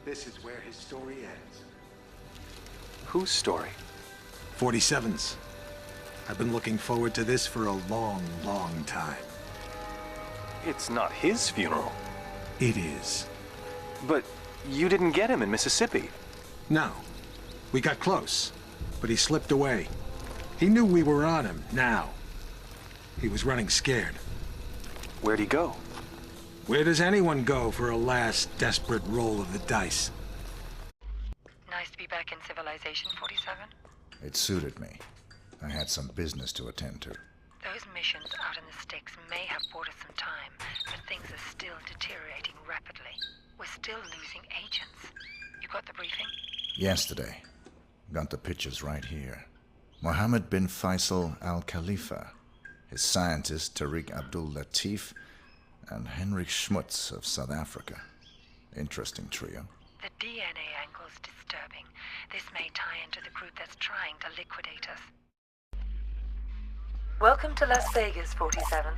This is where his story ends. Whose story? 47's. I've been looking forward to this for a long, long time. It's not his funeral. It is. But you didn't get him in Mississippi. No. We got close, but he slipped away. He knew we were on him, now. He was running scared. Where'd he go? Where does anyone go for a last desperate roll of the dice? Nice to be back in civilization, 47. It suited me. I had some business to attend to. Those missions out in the sticks may have bought us some time, but things are still deteriorating rapidly. We're still losing agents. You got the briefing? Yesterday. Got the pictures right here. Mohammed bin Faisal Al Khalifa, his scientist Tariq Abdul Latif, and Henrik Schmutz of South Africa. Interesting trio. The DNA angle's disturbing. This may tie into the group that's trying to liquidate us. Welcome to Las Vegas, 47.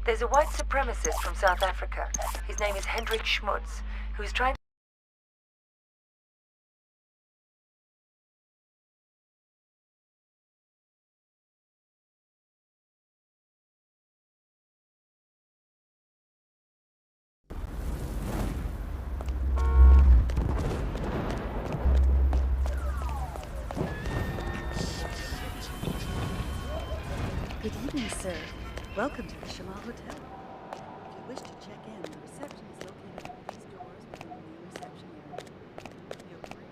There's a white supremacist from South Africa. His name is Henrik Schmutz, who's trying to... Good evening, sir. Welcome to the Shamal Hotel. If you wish to check in, the reception is located through these doors within the main reception area. Feel free.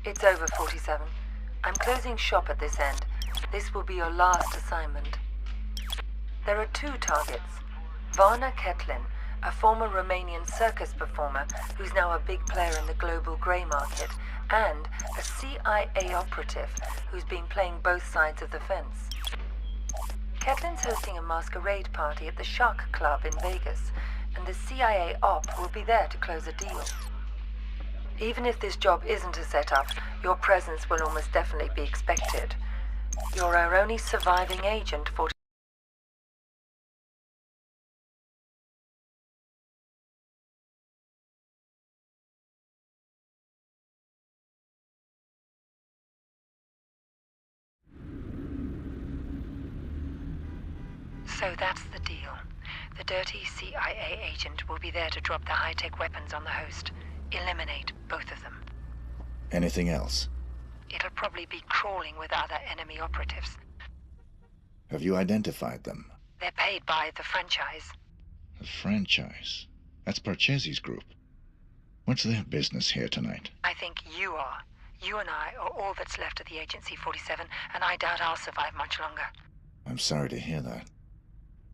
It's over, 47. I'm closing shop at this end. This will be your last assignment. There are 2 targets. Varna Ketlin, a former Romanian circus performer who's now a big player in the global grey market, and a CIA operative who's been playing both sides of the fence. Ketlin's hosting a masquerade party at the Shark Club in Vegas, and the CIA op will be there to close a deal. Even if this job isn't a setup, your presence will almost definitely be expected. You're our only surviving agent, 40. So that's the deal. The dirty CIA agent will be there to drop the high-tech weapons on the host. Eliminate both of them. Anything else? It'll probably be crawling with other enemy operatives. Have you identified them? They're paid by the franchise. The franchise? That's Parcheesi's group. What's their business here tonight? I think you are. You and I are all that's left of the Agency 47, and I doubt I'll survive much longer. I'm sorry to hear that.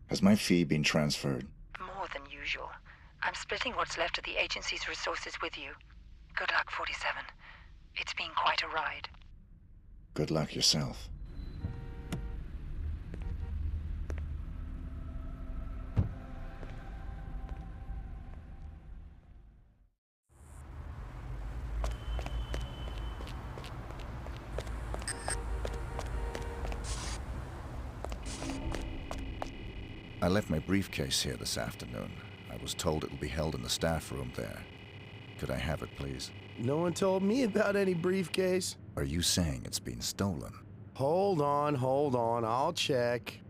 Has my fee been transferred? More than usual. I'm splitting what's left of the agency's resources with you. Good luck, 47. It's been quite a ride. Good luck yourself. I left my briefcase here this afternoon. I was told it will be held in the staff room there. Could I have it, please? No one told me about any briefcase. Are you saying it's been stolen? Hold on, I'll check.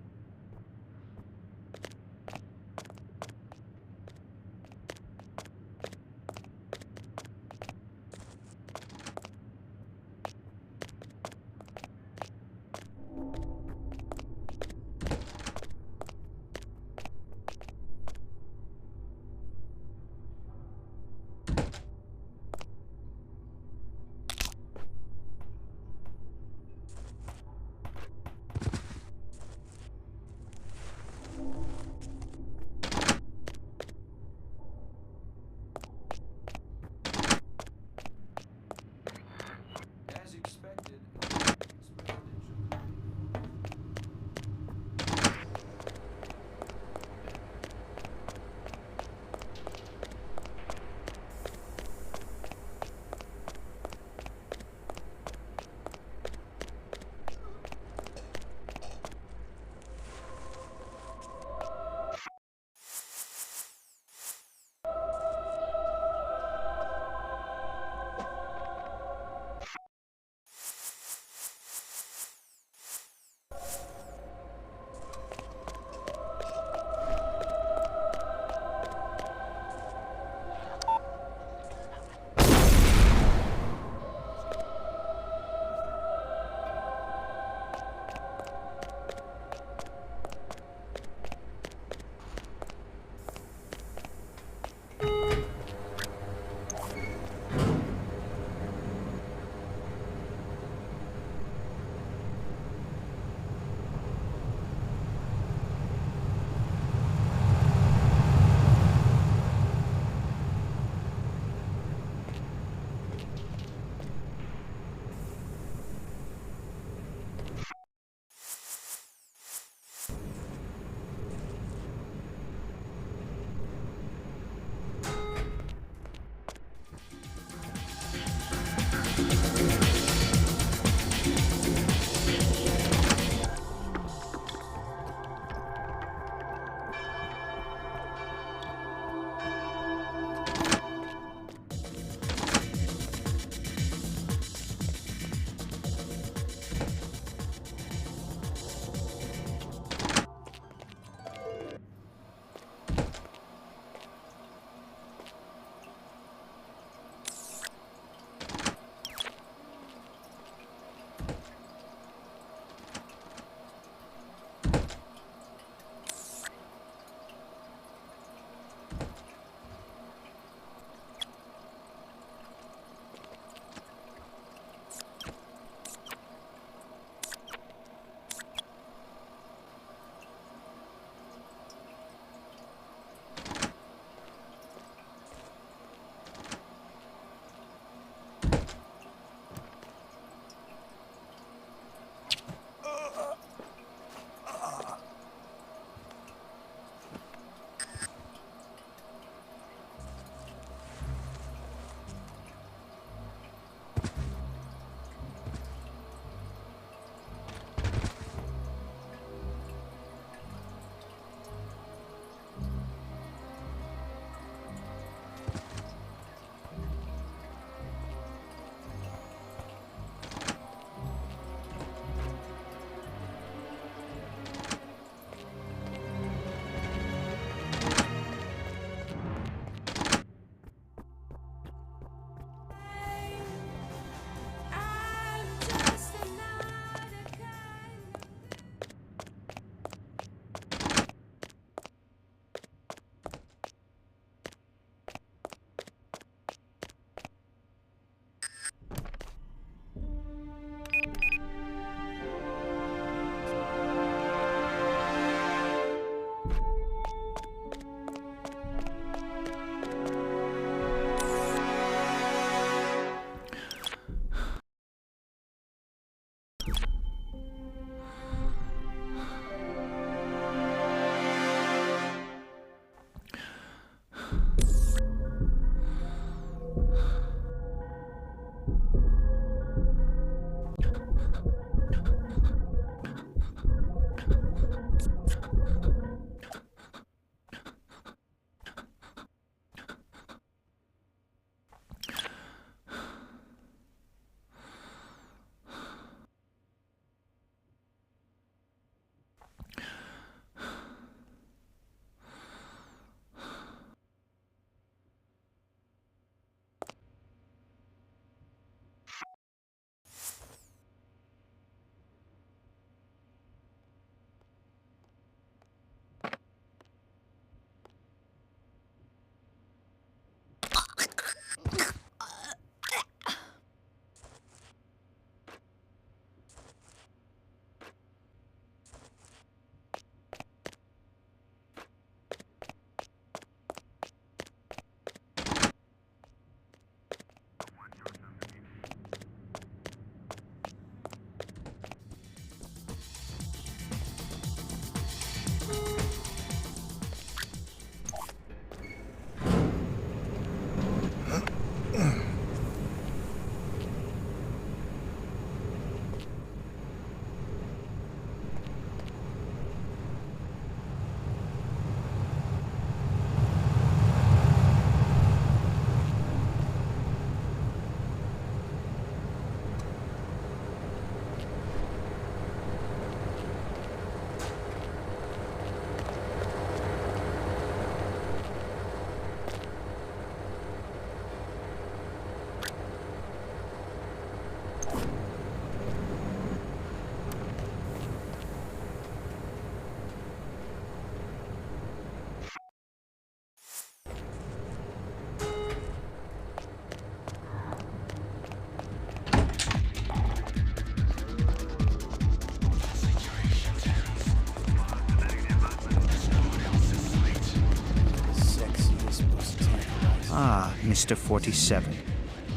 Mr. 47.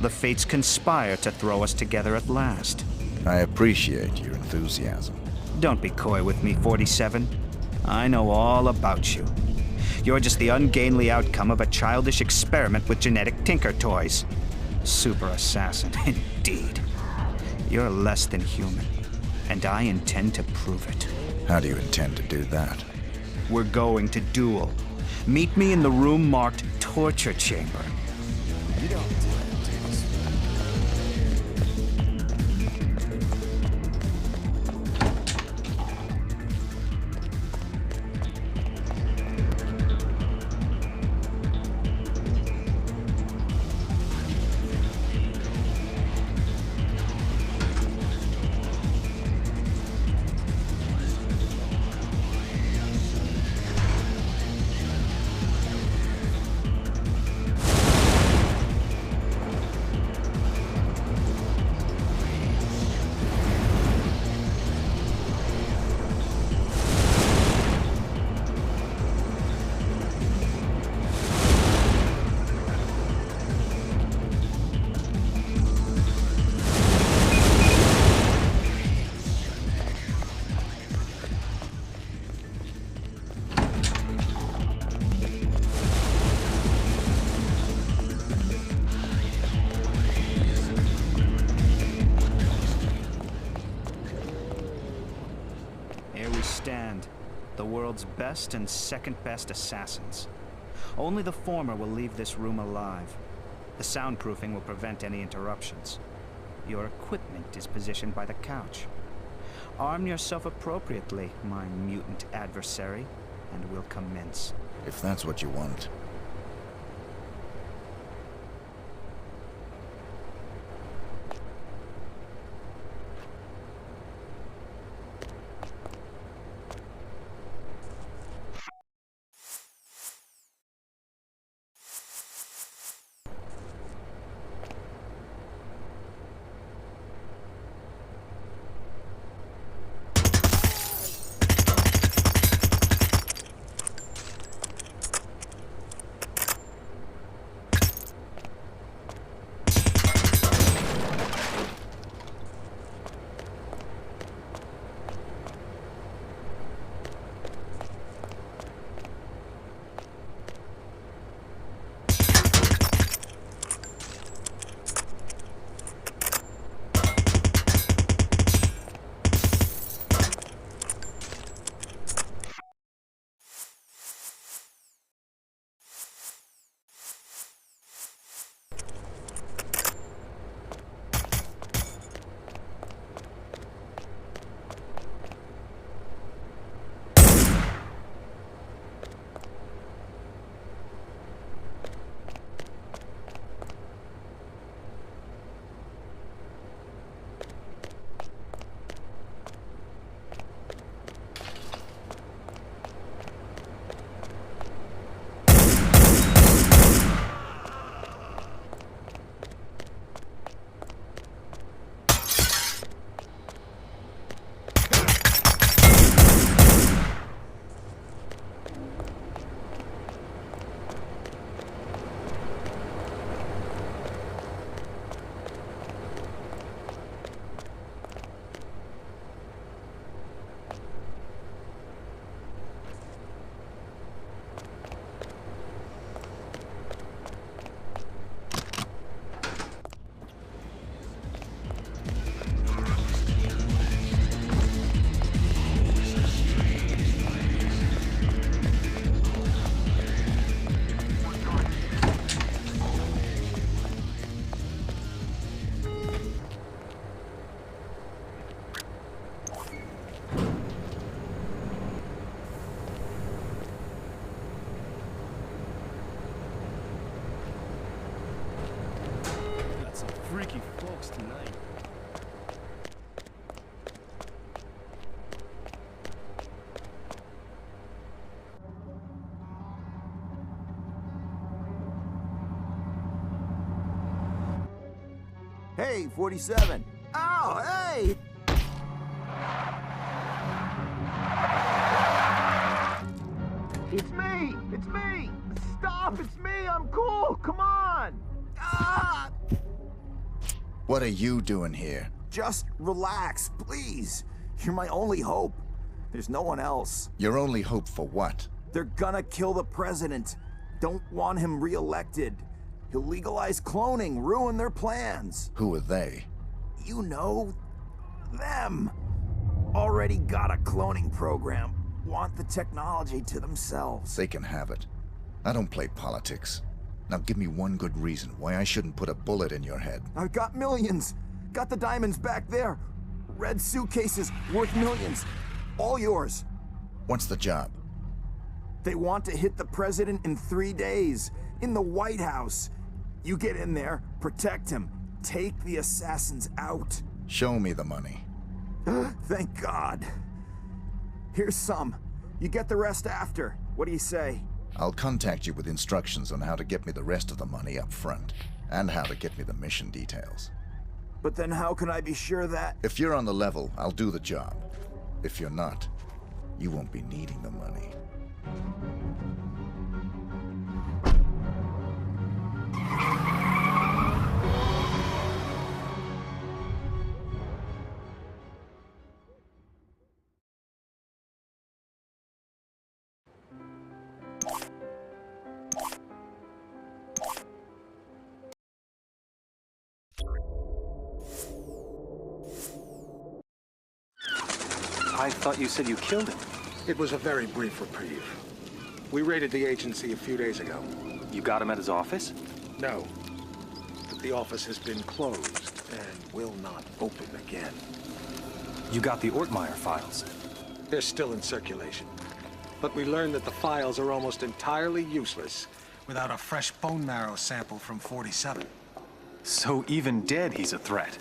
The fates conspire to throw us together at last. I appreciate your enthusiasm. Don't be coy with me, 47. I know all about you. You're just the ungainly outcome of a childish experiment with genetic tinker toys. Super assassin, indeed. You're less than human, and I intend to prove it. How do you intend to do that? We're going to duel. Meet me in the room marked Torture Chamber. You don't do this. The world's best and second best assassins. Only the former will leave this room alive. The soundproofing will prevent any interruptions. Your equipment is positioned by the couch. Arm yourself appropriately, my mutant adversary, and we'll commence. If that's what you want. Freaky folks tonight. Hey, 47. Oh, hey! It's me! It's me! Stop! It's me! I'm cool! Come on! What are you doing here? Just relax, please. You're my only hope. There's no one else. Your only hope for what? They're gonna kill the president. Don't want him re-elected. He'll legalize cloning, ruin their plans. Who are they? You know, them. Already got a cloning program. Want the technology to themselves. They can have it. I don't play politics. Now give me one good reason why I shouldn't put a bullet in your head. I've got millions. Got the diamonds back there. Red suitcases worth millions. All yours. What's the job? They want to hit the president in 3 days. In the White House. You get in there, protect him. Take the assassins out. Show me the money. Thank God. Here's some. You get the rest after. What do you say? I'll contact you with instructions on how to get me the rest of the money up front, and how to get me the mission details. But then how can I be sure that... If you're on the level, I'll do the job. If you're not, you won't be needing the money. I thought you said you killed him. It was a very brief reprieve. We raided the agency a few days ago. You got him at his office? No. But the office has been closed and will not open again. You got the Ortmeyer files? They're still in circulation. But we learned that the files are almost entirely useless without a fresh bone marrow sample from 47. So even dead, he's a threat?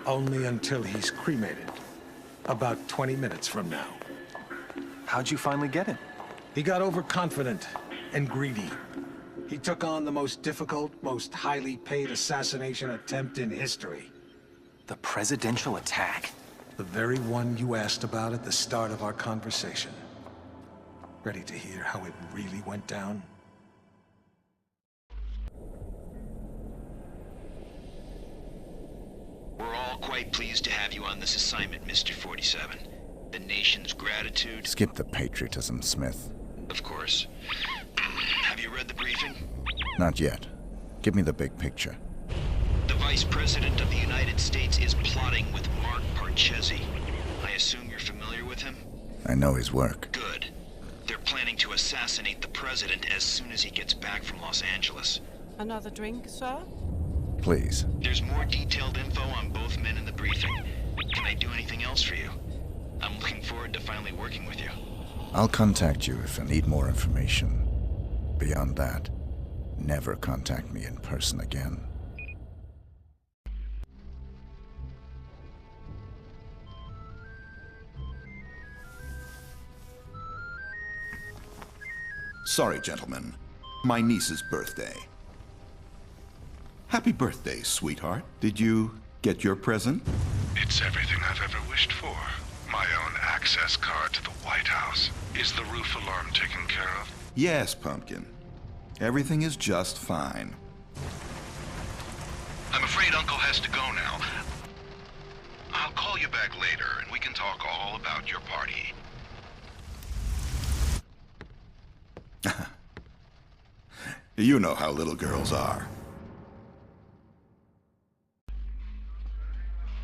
Only until he's cremated. About 20 minutes from now. How'd you finally get him? He got overconfident and greedy. He took on the most difficult, most highly paid assassination attempt in history. The presidential attack? The very one you asked about at the start of our conversation. Ready to hear how it really went down? We're all quite pleased to have you on this assignment, Mr. 47. The nation's gratitude... Skip the patriotism, Smith. Of course. Have you read the briefing? Not yet. Give me the big picture. The Vice President of the United States is plotting with Mark Parchesi. I assume you're familiar with him? I know his work. Good. They're planning to assassinate the President as soon as he gets back from Los Angeles. Another drink, sir? Please. There's more detailed info on both men in the briefing. Can I do anything else for you? I'm looking forward to finally working with you. I'll contact you if I need more information. Beyond that, never contact me in person again. Sorry, gentlemen. My niece's birthday. Happy birthday, sweetheart. Did you get your present? It's everything I've ever wished for. My own access card to the White House. Is the roof alarm taken care of? Yes, Pumpkin. Everything is just fine. I'm afraid Uncle has to go now. I'll call you back later and we can talk all about your party. You know how little girls are.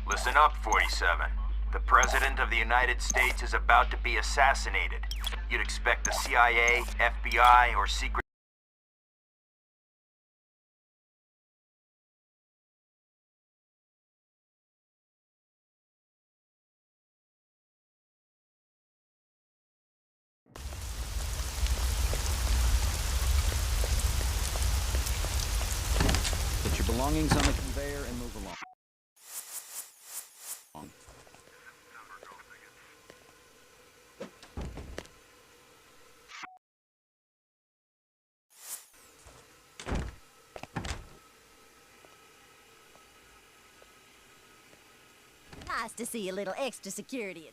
Listen up, 47. The President of the United States is about to be assassinated. You'd expect the CIA, FBI, or secret... Put your belongings on the conveyor and move along. Nice to see a little extra security.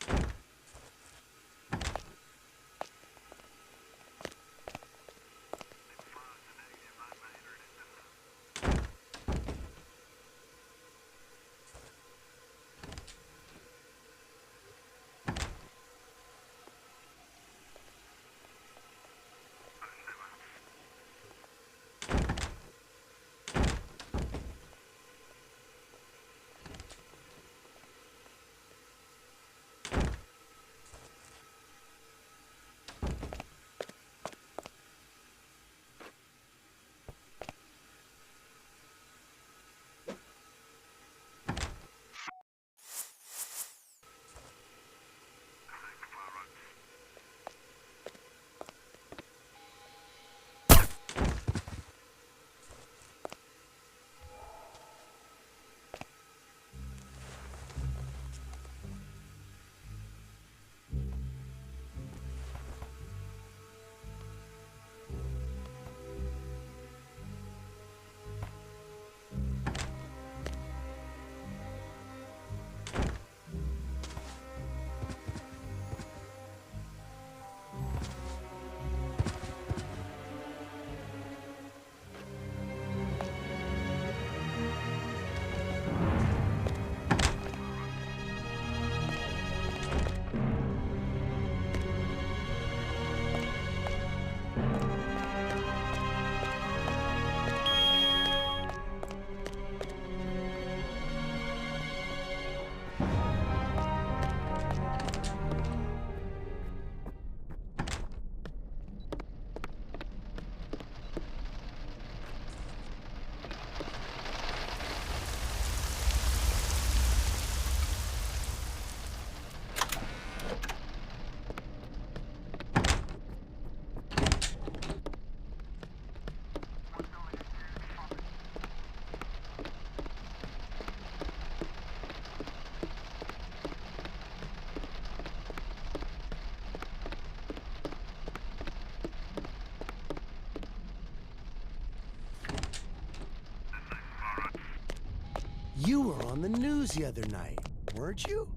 on the news the other night, weren't you?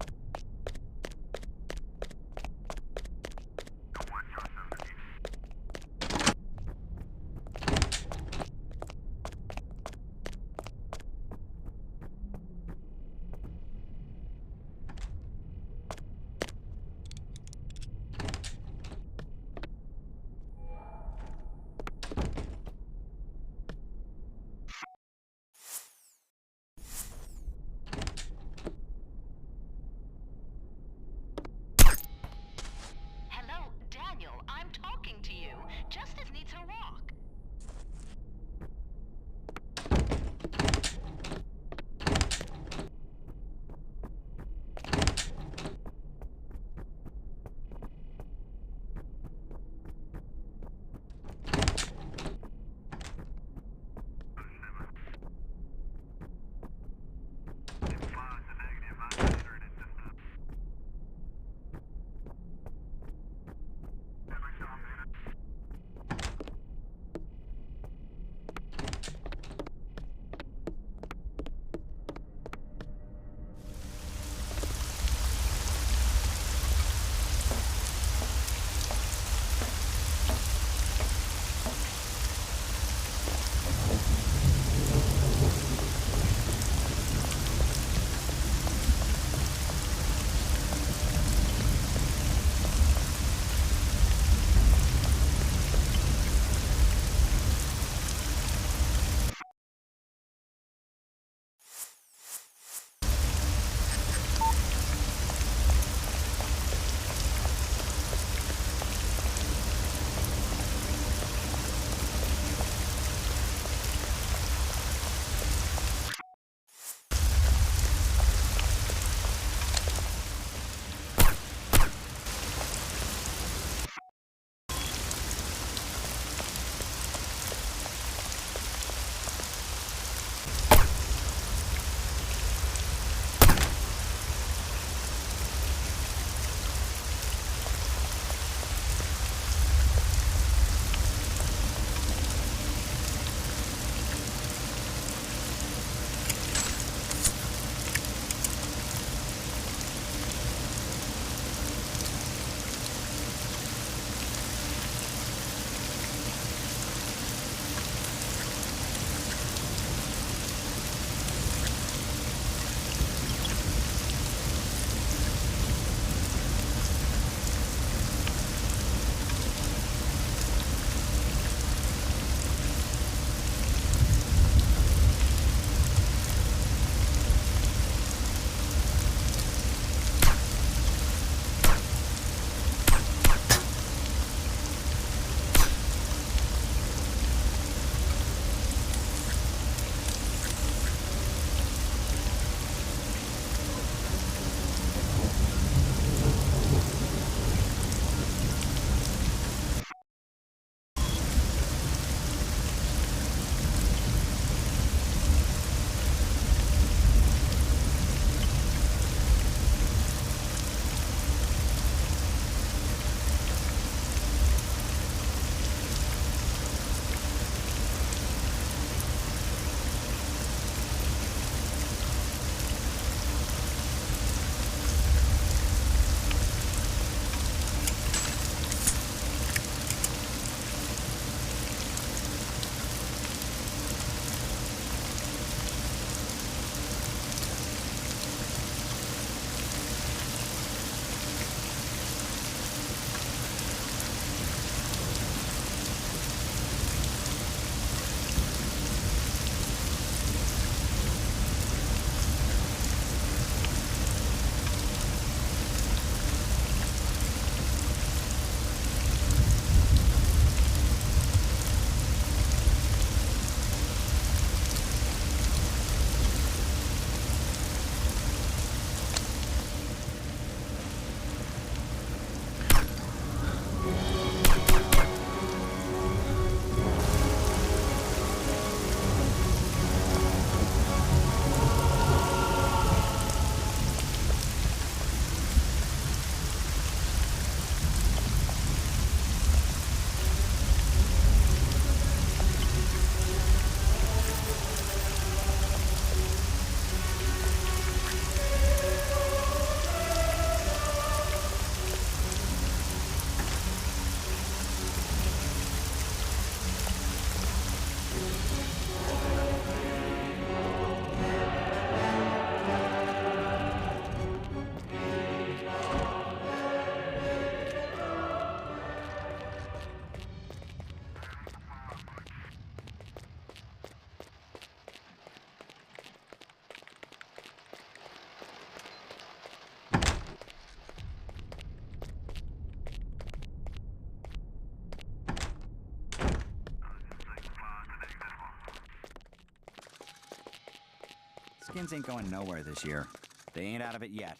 Redskins ain't going nowhere this year. They ain't out of it yet.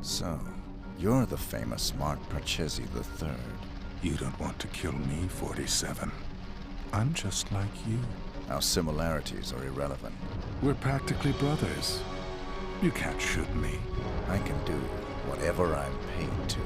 So, you're the famous Mark Parchesi III. You don't want to kill me, 47. I'm just like you. Our similarities are irrelevant. We're practically brothers. You can't shoot me. I can do whatever I'm paid to.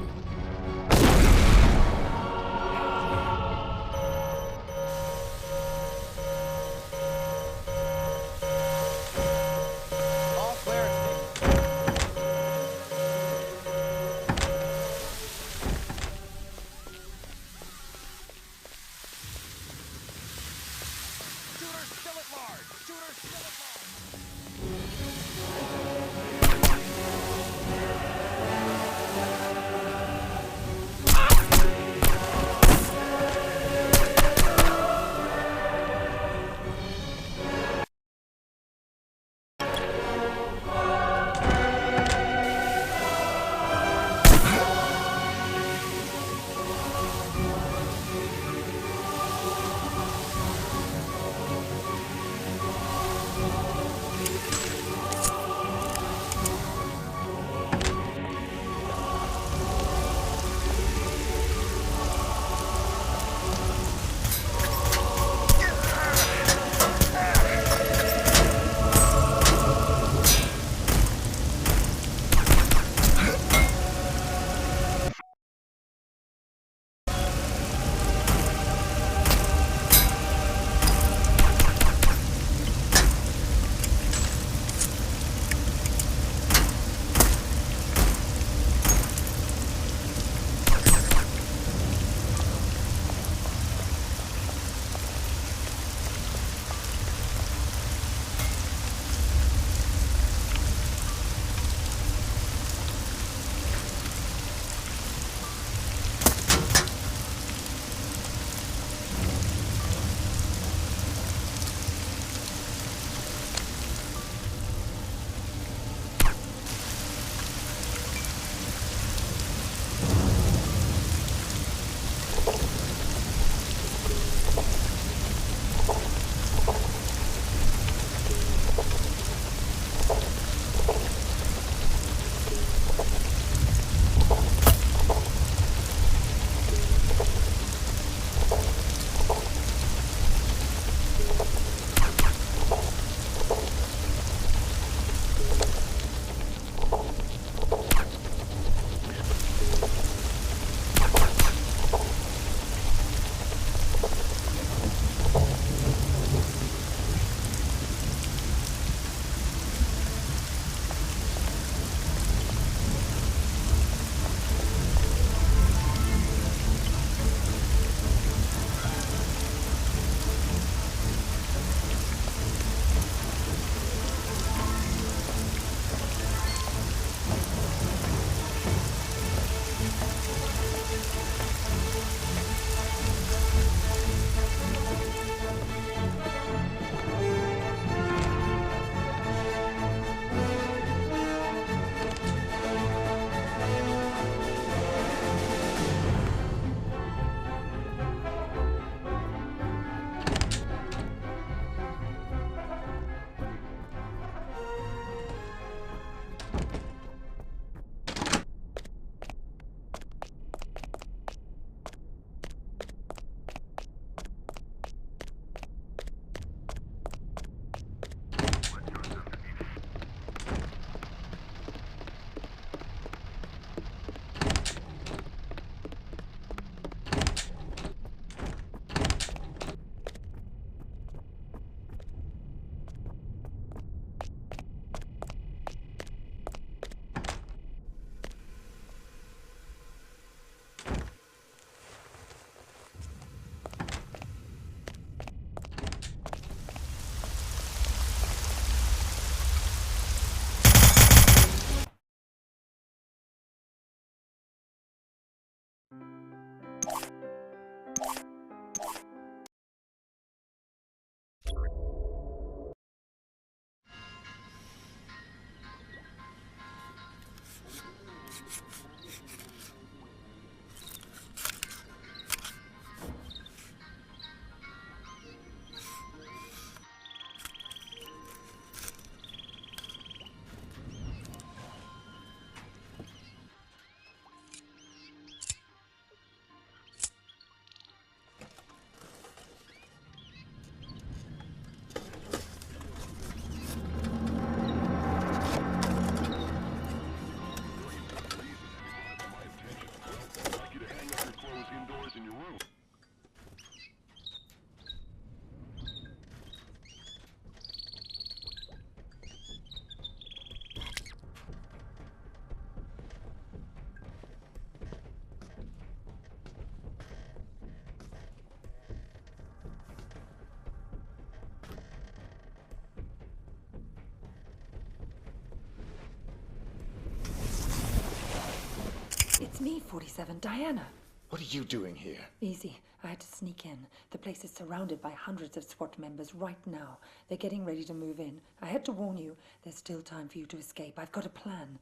47, Diana. What are you doing here? Easy. I had to sneak in. The place is surrounded by hundreds of SWAT members right now. They're getting ready to move in. I had to warn you. There's still time for you to escape. I've got a plan.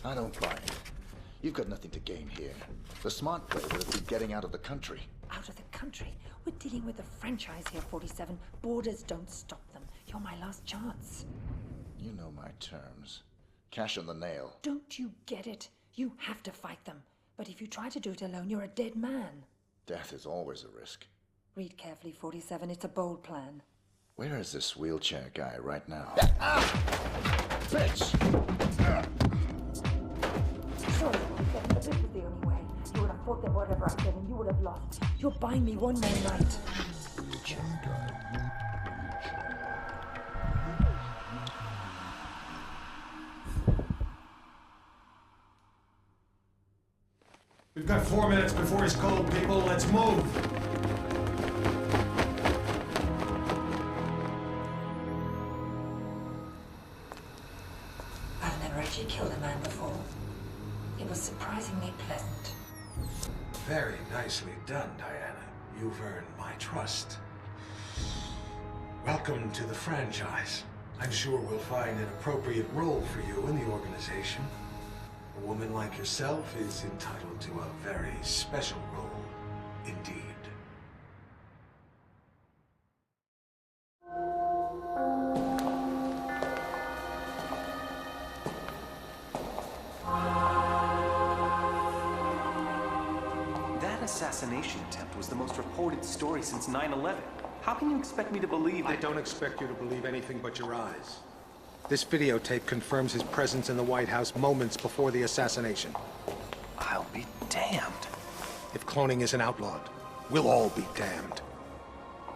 I don't buy it. You've got nothing to gain here. The smart play would have been getting out of the country. Out of the country? We're dealing with a franchise here, 47. Borders don't stop them. You're my last chance. You know my terms. Cash on the nail. Don't you get it? You have to fight them. But if you try to do it alone, you're a dead man. Death is always a risk. Read carefully, 47. It's a bold plan. Where is this wheelchair guy right now? Bitch! Sorry, 47, but this is the only way. You would have fought them whatever I said, and you would have lost. You're buying me one more night. We've got 4 minutes before he's cold, people. Let's move. I've never actually killed a man before. It was surprisingly pleasant. Very nicely done, Diana. You've earned my trust. Welcome to the franchise. I'm sure we'll find an appropriate role for you in the organization. A woman like yourself is entitled to a very special role, indeed. That assassination attempt was the most reported story since 9/11. How can you expect me to believe that— I don't expect you to believe anything but your eyes. This videotape confirms his presence in the White House moments before the assassination. I'll be damned. If cloning isn't outlawed, we'll all be damned.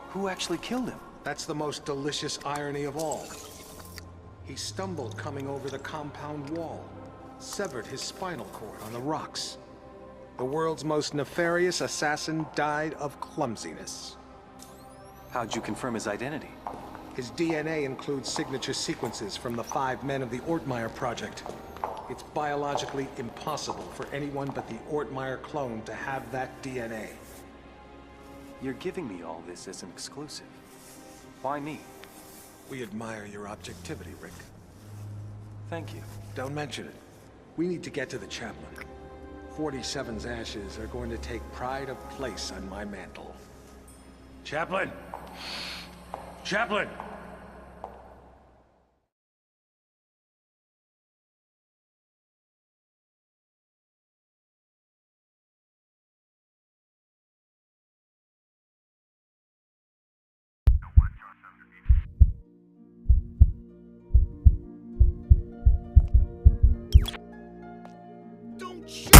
Who actually killed him? That's the most delicious irony of all. He stumbled coming over the compound wall, severed his spinal cord on the rocks. The world's most nefarious assassin died of clumsiness. How'd you confirm his identity? His DNA includes signature sequences from the 5 men of the Ortmeyer project. It's biologically impossible for anyone but the Ortmeyer clone to have that DNA. You're giving me all this as an exclusive. Why me? We admire your objectivity, Rick. Thank you. Don't mention it. We need to get to the chaplain. 47's ashes are going to take pride of place on my mantle. Chaplain! Chaplain! Don't shoot!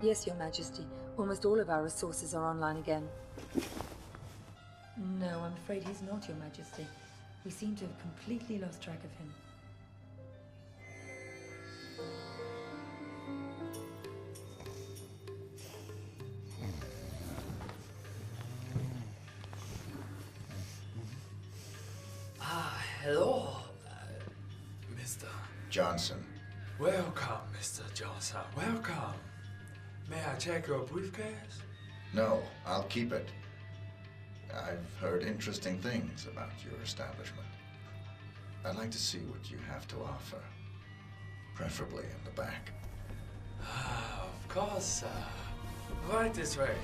Yes, Your Majesty. Almost all of our resources are online again. No, I'm afraid he's not, Your Majesty. We seem to have completely lost track of him. Hello, Mr. Johnson. Welcome, Mr. Johnson. Welcome. May I check your briefcase? No, I'll keep it. I've heard interesting things about your establishment. I'd like to see what you have to offer. Preferably in the back. Of course, right this way.